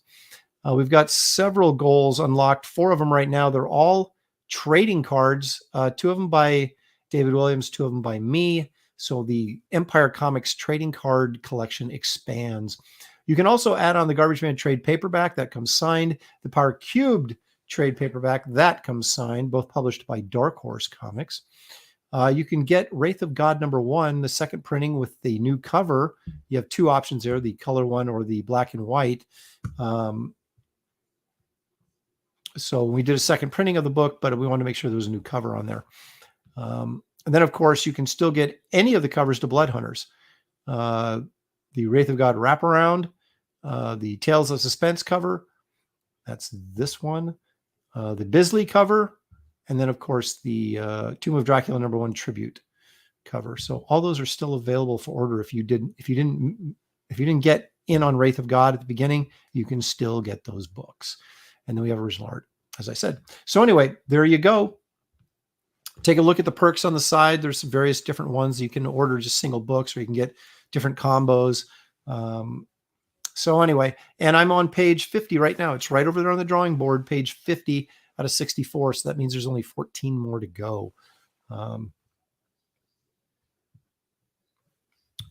We've got several goals unlocked, 4 of them right now. They're all trading cards, 2 of them by David Williams, 2 of them by me. So the Empire Comics trading card collection expands. You can also add on the Garbage Man trade paperback that comes signed, the Power Cubed trade paperback that comes signed, both published by Dark Horse Comics. You can get Wraith of God #1, the second printing with the new cover. You have two options there, the color one or the black and white. So we did a second printing of the book, but we wanted to make sure there was a new cover on there. And then, of course, you can still get any of the covers to Blood Hunters. The Wraith of God wraparound, the Tales of Suspense cover. That's this one. The Bisley cover. And then, of course, the Tomb of Dracula #1 tribute cover. So all those are still available for order. If you didn't get in on Wraith of God at the beginning, you can still get those books. And then we have original art, as I said. So anyway, there you go. Take a look at the perks on the side. There's various different ones. You can order just single books, or you can get different combos. So anyway, and I'm on page 50 right now. It's right over there on the drawing board, page 50 out of 64. So that means there's only 14 more to go.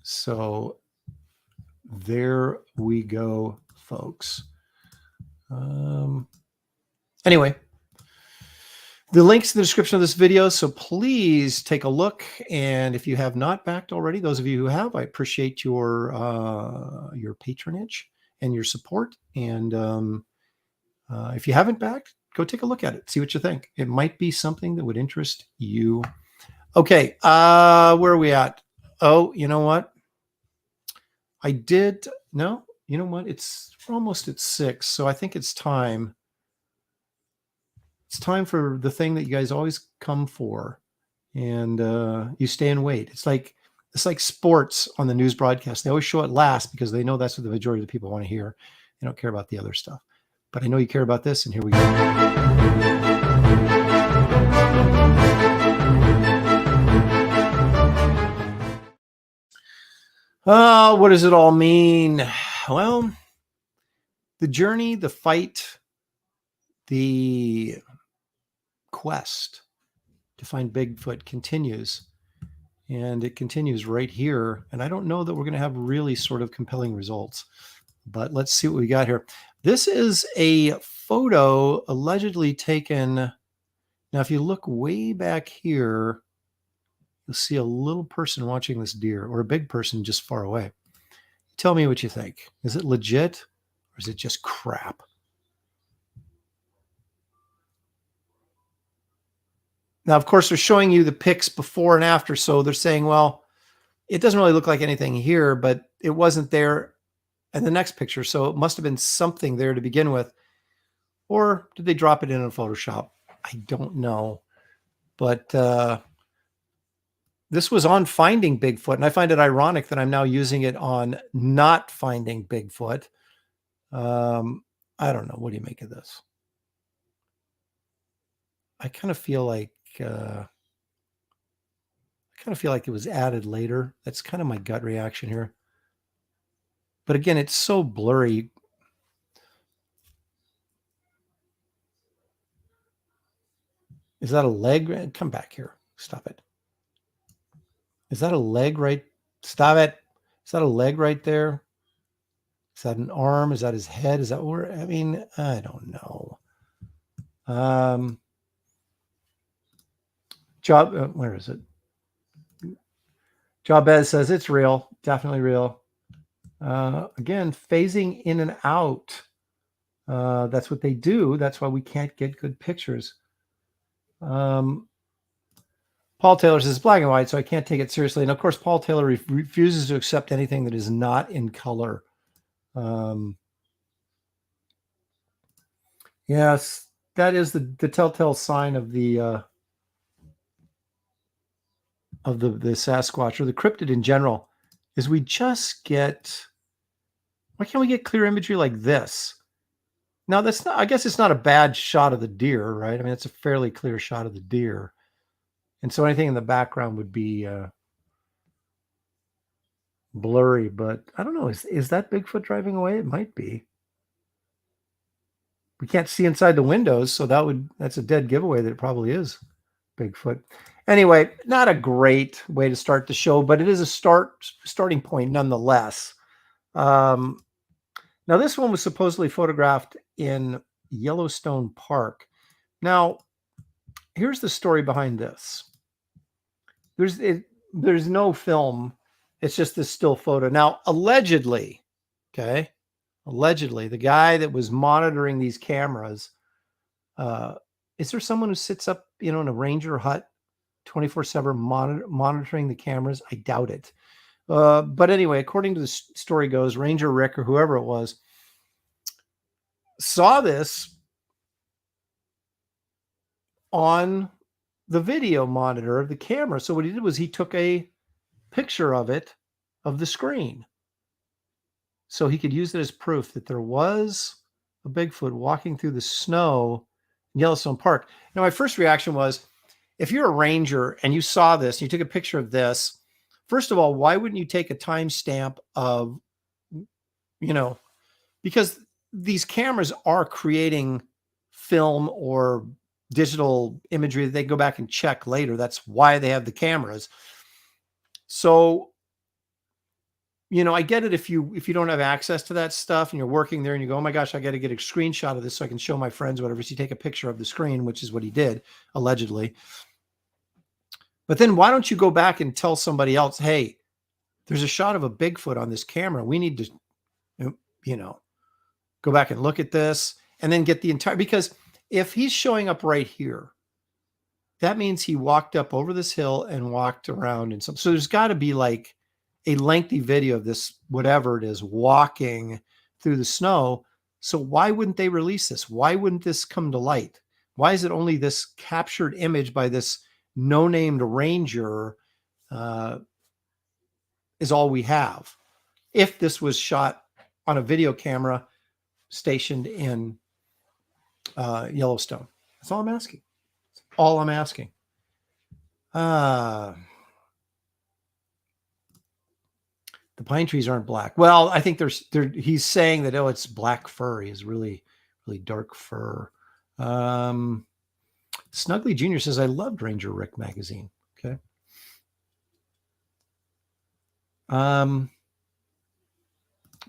So there we go, folks. Anyway, the link's in the description of this video, so please take a look. And if you have not backed already, those of you who have, I appreciate your patronage and your support. And if you haven't backed, go take a look at it. See what you think. It might be something that would interest you. Okay, where are we at? Oh, you know what? You know what? We're almost at 6, so I think it's time. It's time for the thing that you guys always come for, and you stay and wait. It's like sports on the news broadcast. They always show it last because they know that's what the majority of the people want to hear. They don't care about the other stuff. But I know you care about this, and here we go. What does it all mean? Well, the journey, the fight, the quest to find Bigfoot continues, and it continues right here. And I don't know that we're going to have really sort of compelling results, but let's see what we got here. This is a photo allegedly taken. Now, if you look way back here, you'll see a little person watching this deer, or a big person just far away. Tell me what you think. Is it legit, or is it just crap? Now, of course, they're showing you the pics before and after. So they're saying, well, it doesn't really look like anything here, but it wasn't there in the next picture. So it must have been something there to begin with. Or did they drop it in Photoshop? I don't know. But this was on Finding Bigfoot. And I find it ironic that I'm now using it on Not Finding Bigfoot. I don't know. What do you make of this? I kind of feel like it was added later. That's kind of my gut reaction here. But again, it's so blurry. Is that a leg? Come back here. Stop it. Is that a leg right? Stop it. Is that a leg right there? Is that an arm? Is that his head? Is that where? I mean, I don't know. Where is it? Jabez says it's real, definitely real. Again, phasing in and out. That's what they do. That's why we can't get good pictures. Paul Taylor says black and white, so I can't take it seriously. And of course, Paul Taylor refuses to accept anything that is not in color. Yes, that is the telltale sign of the Sasquatch, or the cryptid in general, is we just get, why can't we get clear imagery like this? Now that's not, I guess it's not a bad shot of the deer, right? I mean, it's a fairly clear shot of the deer. And so anything in the background would be blurry, but I don't know. Is that Bigfoot driving away? It might be. We can't see inside the windows, so that's a dead giveaway that it probably is Bigfoot. Anyway, not a great way to start the show, but it is a starting point nonetheless. Now, this one was supposedly photographed in Yellowstone Park. Now, here's the story behind this. There's no film. It's just this still photo. Now, allegedly, okay, the guy that was monitoring these cameras, is there someone who sits up, in a ranger hut 24/7 monitoring the cameras? I doubt it. But anyway, according to the story goes, Ranger Rick or whoever it was saw this on the video monitor of the camera. So what he did was he took a picture of it, of the screen, so he could use it as proof that there was a Bigfoot walking through the snow in Yellowstone Park. Now, my first reaction was, if you're a ranger and you saw this, you took a picture of this, first of all, why wouldn't you take a timestamp of, because these cameras are creating film or digital imagery that they go back and check later. That's why they have the cameras. So, I get it if you don't have access to that stuff and you're working there and you go, oh my gosh, I got to get a screenshot of this so I can show my friends, whatever. So you take a picture of the screen, which is what he did, allegedly. But then why don't you go back and tell somebody else, hey, there's a shot of a Bigfoot on this camera. We need to, go back and look at this and then get the entire, because if he's showing up right here, that means he walked up over this hill and walked around. And so there's got to be like a lengthy video of this, whatever it is, walking through the snow. So why wouldn't they release this? Why wouldn't this come to light? Why is it only this captured image by this no-named ranger is all we have? If this was shot on a video camera stationed in Yellowstone. That's all I'm asking. That's all I'm asking. The pine trees aren't black. Well, I think he's saying that, it's black fur. He has really, really dark fur. Snuggly Jr. says, I loved Ranger Rick magazine. Okay.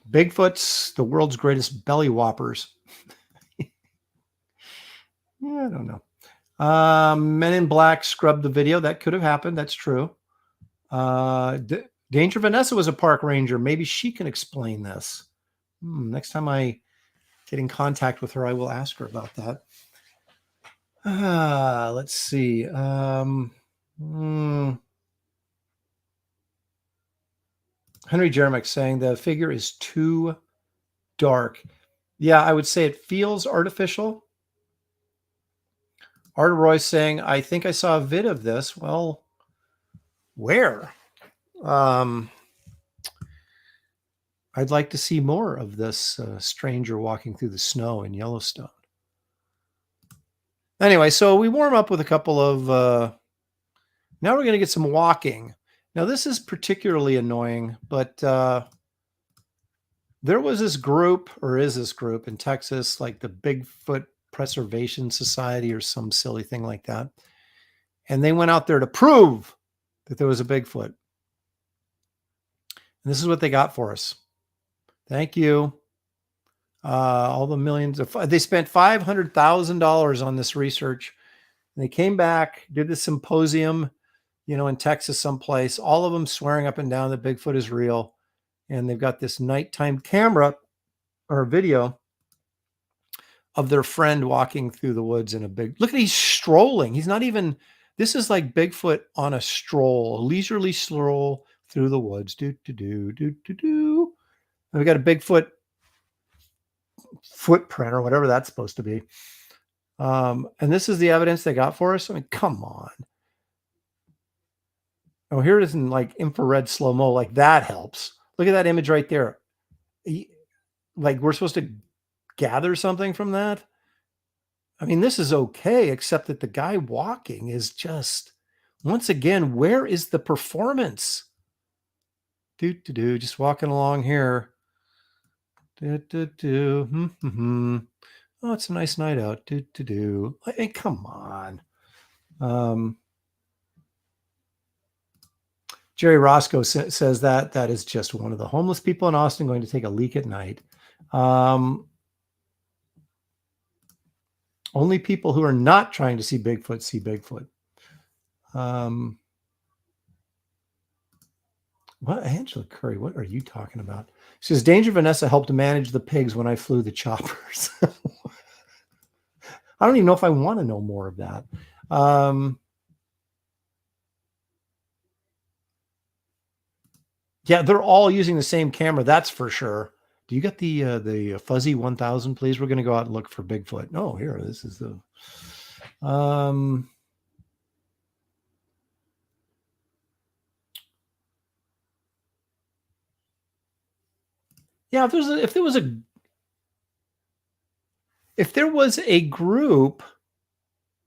Bigfoot's the world's greatest belly whoppers. Yeah, I don't know. Men in Black scrubbed the video. That could have happened. That's true. Danger Vanessa was a park ranger. Maybe she can explain this. Next time I get in contact with her, I will ask her about that. Let's see. Henry Jeremick saying the figure is too dark. Yeah, I would say it feels artificial. Art Roy saying, I think I saw a vid of this. Well, where? I'd like to see more of this stranger walking through the snow in Yellowstone. Anyway, so we warm up with a couple of... now we're going to get some walking. Now, this is particularly annoying, but there was this group, or is this group in Texas, like the Bigfoot Preservation Society or some silly thing like that. And they went out there to prove that there was a Bigfoot. And this is what they got for us. Thank you. All the millions of, they spent $500,000 on this research. And they came back, did the symposium, in Texas someplace, all of them swearing up and down that Bigfoot is real. And they've got this nighttime camera or video of their friend walking through the woods in a big, look at, he's strolling. He's not even, this is like Bigfoot on a stroll, a leisurely stroll through the woods. And we got a Bigfoot footprint or whatever that's supposed to be. And this is the evidence they got for us. I mean, come on. Oh, here it is in like infrared slow-mo. Like that helps. Look at that image right there. Like we're supposed to gather something from that. I mean, this is okay, except that the guy walking is just, once again, where is the performance? Just walking along here. Oh, it's a nice night out. I mean, come on. Jerry Roscoe says that is just one of the homeless people in Austin going to take a leak at night. Only people who are not trying to see Bigfoot see Bigfoot. What? Angela Curry, what are you talking about? She says, Danger Vanessa helped manage the pigs when I flew the choppers. I don't even know if I want to know more of that. Yeah, they're all using the same camera. That's for sure. Do you got the fuzzy 1000, please? We're going to go out and look for Bigfoot. No, here, this is the... yeah, if there was a group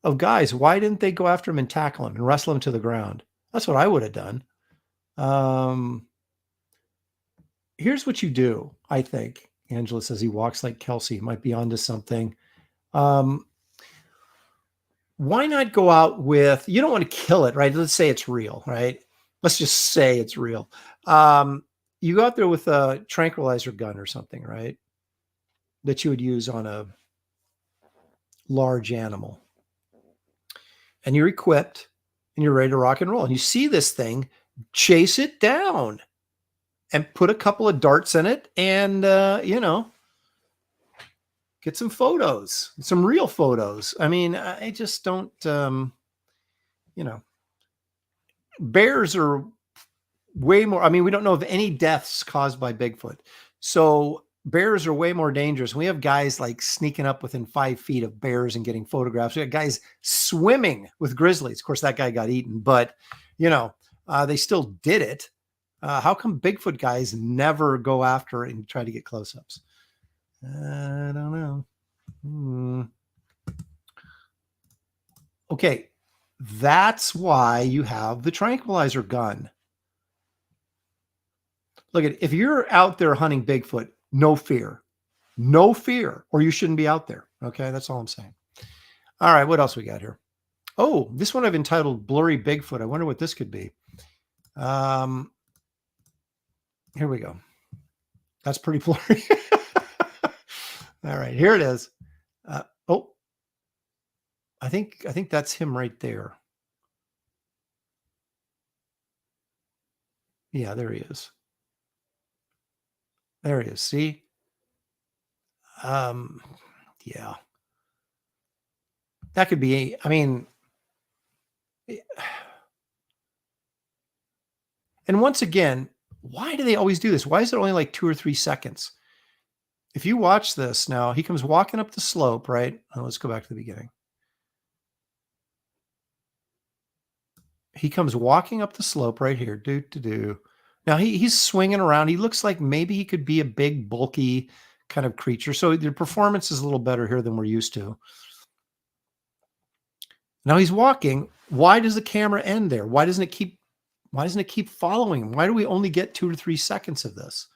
of guys, why didn't they go after him and tackle him and wrestle him to the ground? That's what I would have done. Here's what you do, I think. Angela says he walks like Kelsey. Might be onto something. Why not go out with, you don't want to kill it, right? Let's say it's real, right? Let's just say it's real. You go out there with a tranquilizer gun or something, right? That you would use on a large animal. And you're equipped and you're ready to rock and roll. And you see this thing, chase it down and put a couple of darts in it and, get some photos, some real photos. I mean, I just don't, bears are way more. I mean, we don't know of any deaths caused by Bigfoot. So bears are way more dangerous. We have guys like sneaking up within 5 feet of bears and getting photographs. We have guys swimming with grizzlies. Of course, that guy got eaten, but they still did it. How come Bigfoot guys never go after and try to get close-ups? I don't know. Okay, that's why you have the tranquilizer gun. Look at, if you're out there hunting Bigfoot, no fear, or you shouldn't be out there. Okay, that's all I'm saying. All right, what else we got here? Oh, this one I've entitled Blurry Bigfoot. I wonder what this could be. Here we go. That's pretty blurry. All right, here it is. I think that's him right there. Yeah, there he is. There he is. See? Yeah. That could be, I mean, and once again, why do they always do this? Why is it only like 2 or 3 seconds? If you watch this now, he comes walking up the slope, right? Oh, let's go back to the beginning. He comes walking up the slope right here. Now he's swinging around. He looks like maybe he could be a big, bulky kind of creature. So the performance is a little better here than we're used to. Now he's walking. Why does the camera end there? Why doesn't it keep following him? Why do we only get 2 to 3 seconds of this?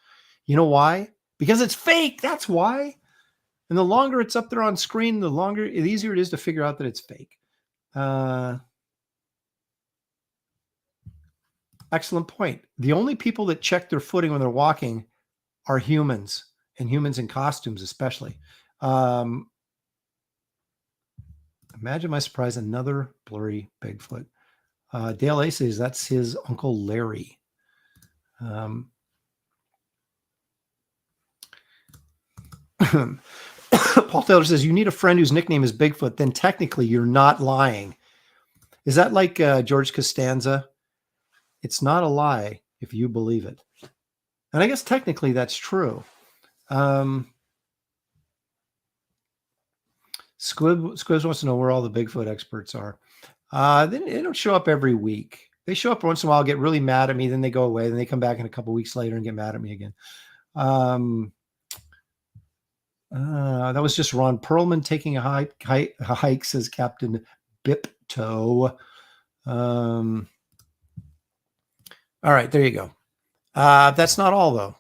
You know why? Because it's fake. That's why. And the longer it's up there on screen, the easier it is to figure out that it's fake. Excellent point. The only people that check their footing when they're walking are humans, and humans in costumes especially. Imagine my surprise, another blurry Bigfoot. Dale A says that's his Uncle Larry. Paul Taylor says, you need a friend whose nickname is Bigfoot, then technically you're not lying. Is that like George Costanza? It's not a lie if you believe it. And I guess technically that's true. Squibs wants to know where all the Bigfoot experts are. They don't show up every week. They show up once in a while, get really mad at me, then they go away, then they come back in a couple weeks later and get mad at me again. That was just Ron Perlman taking a hike, says Captain Bipto. All right, there you go. That's not all, though.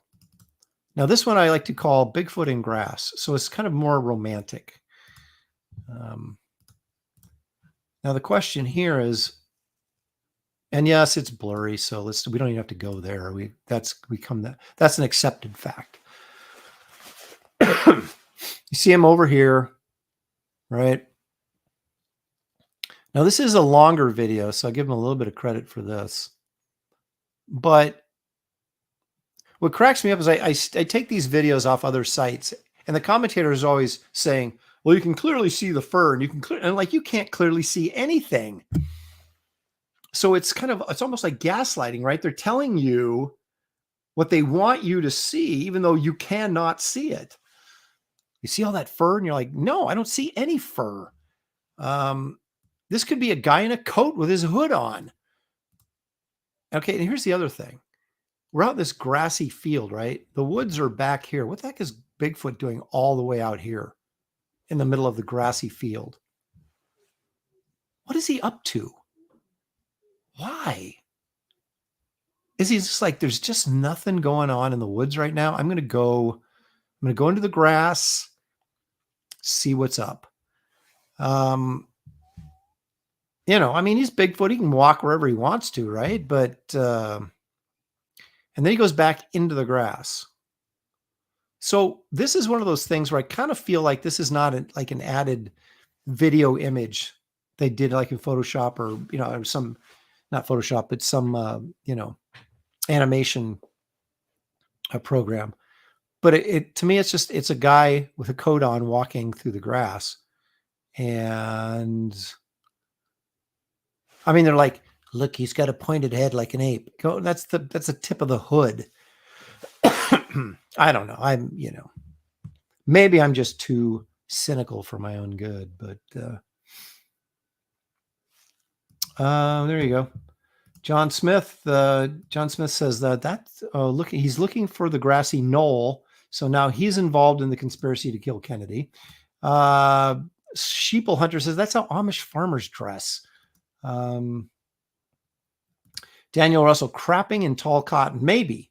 Now, this one I like to call Bigfoot in Grass. So it's kind of more romantic. Now, the question here is, and yes, it's blurry, so we don't even have to go there. That's an accepted fact. You see him over here, right? Now, this is a longer video, so I'll give him a little bit of credit for this. But what cracks me up is I take these videos off other sites, and the commentator is always saying, well, you can clearly see the fur, and you can and like, you can't clearly see anything. So it's almost like gaslighting, right? They're telling you what they want you to see, even though you cannot see it. You see all that fur, and you're like, no, I don't see any fur. This could be a guy in a coat with his hood on. Okay, and here's the other thing. We're out in this grassy field, right? The woods are back here. What the heck is Bigfoot doing all the way out here in the middle of the grassy field? What is he up to? Why? Is he just like, there's just nothing going on in the woods right now? I'm going to go into the grass, see what's up. You know, I mean, he's Bigfoot. He can walk wherever he wants to, right? But, and then he goes back into the grass. So this is one of those things where I kind of feel like this is not like an added video image they did like in Photoshop, or, you know, some, not Photoshop, but some, you know, animation program. But it to me, it's a guy with a coat on walking through the grass. And I mean, they're like, look, he's got a pointed head like an ape. Go, that's the tip of the hood. I don't know. You know, maybe I'm just too cynical for my own good, but there you go. John Smith says look, he's looking for the grassy knoll. So now he's involved in the conspiracy to kill Kennedy. Sheeple Hunter says that's how Amish farmers dress. Daniel Russell, crapping in tall cotton. Maybe.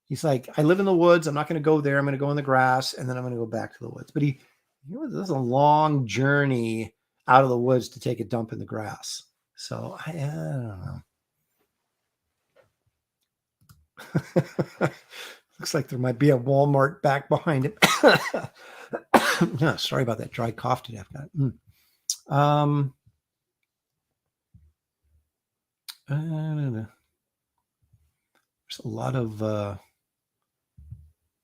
He's like, I live in the woods. I'm not going to go there. I'm going to go in the grass, and then I'm going to go back to the woods. But this is a long journey out of the woods to take a dump in the grass. So I don't know. Looks like there might be a Walmart back behind him. No, sorry about that dry cough today. I've got. I don't know. There's a lot of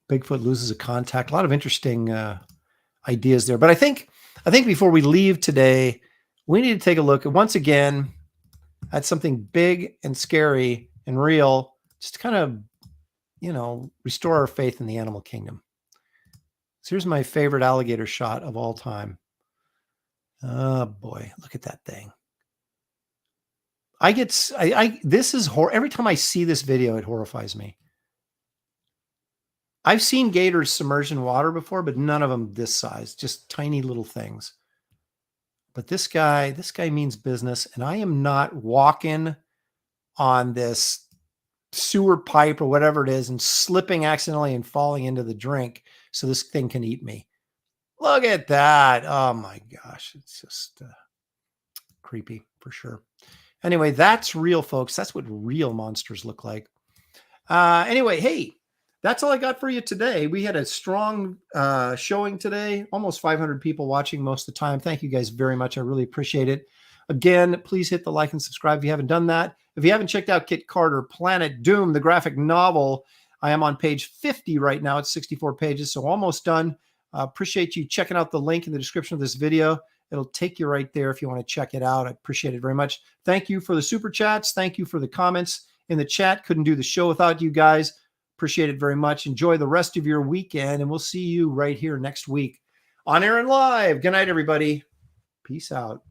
Bigfoot loses a contact. A lot of interesting ideas there. But I think before we leave today, we need to take a look once again at something big and scary and real, just to kind of, you know, restore our faith in the animal kingdom. So here's my favorite alligator shot of all time. Oh boy, look at that thing. This is every time I see this video, it horrifies me. I've seen gators submerged in water before, but none of them this size, just tiny little things. But this guy means business, and I am not walking on this sewer pipe or whatever it is and slipping accidentally and falling into the drink so this thing can eat me. Look at that. Oh my gosh. It's just creepy for sure. Anyway, that's real, folks. That's what real monsters look like. Anyway, hey, that's all I got for you today. We had a strong showing today. Almost 500 people watching most of the time. Thank you guys very much. I really appreciate it. Again, please hit the like and subscribe if you haven't done that. If you haven't checked out Kit Carter, Planet Doom, the graphic novel, I am on page 50 right now. It's 64 pages, so almost done. Appreciate you checking out the link in the description of this video. It'll take you right there if you want to check it out. I appreciate it very much. Thank you for the super chats. Thank you for the comments in the chat. Couldn't do the show without you guys. Appreciate it very much. Enjoy the rest of your weekend, and we'll see you right here next week on Air and Live. Good night, everybody. Peace out.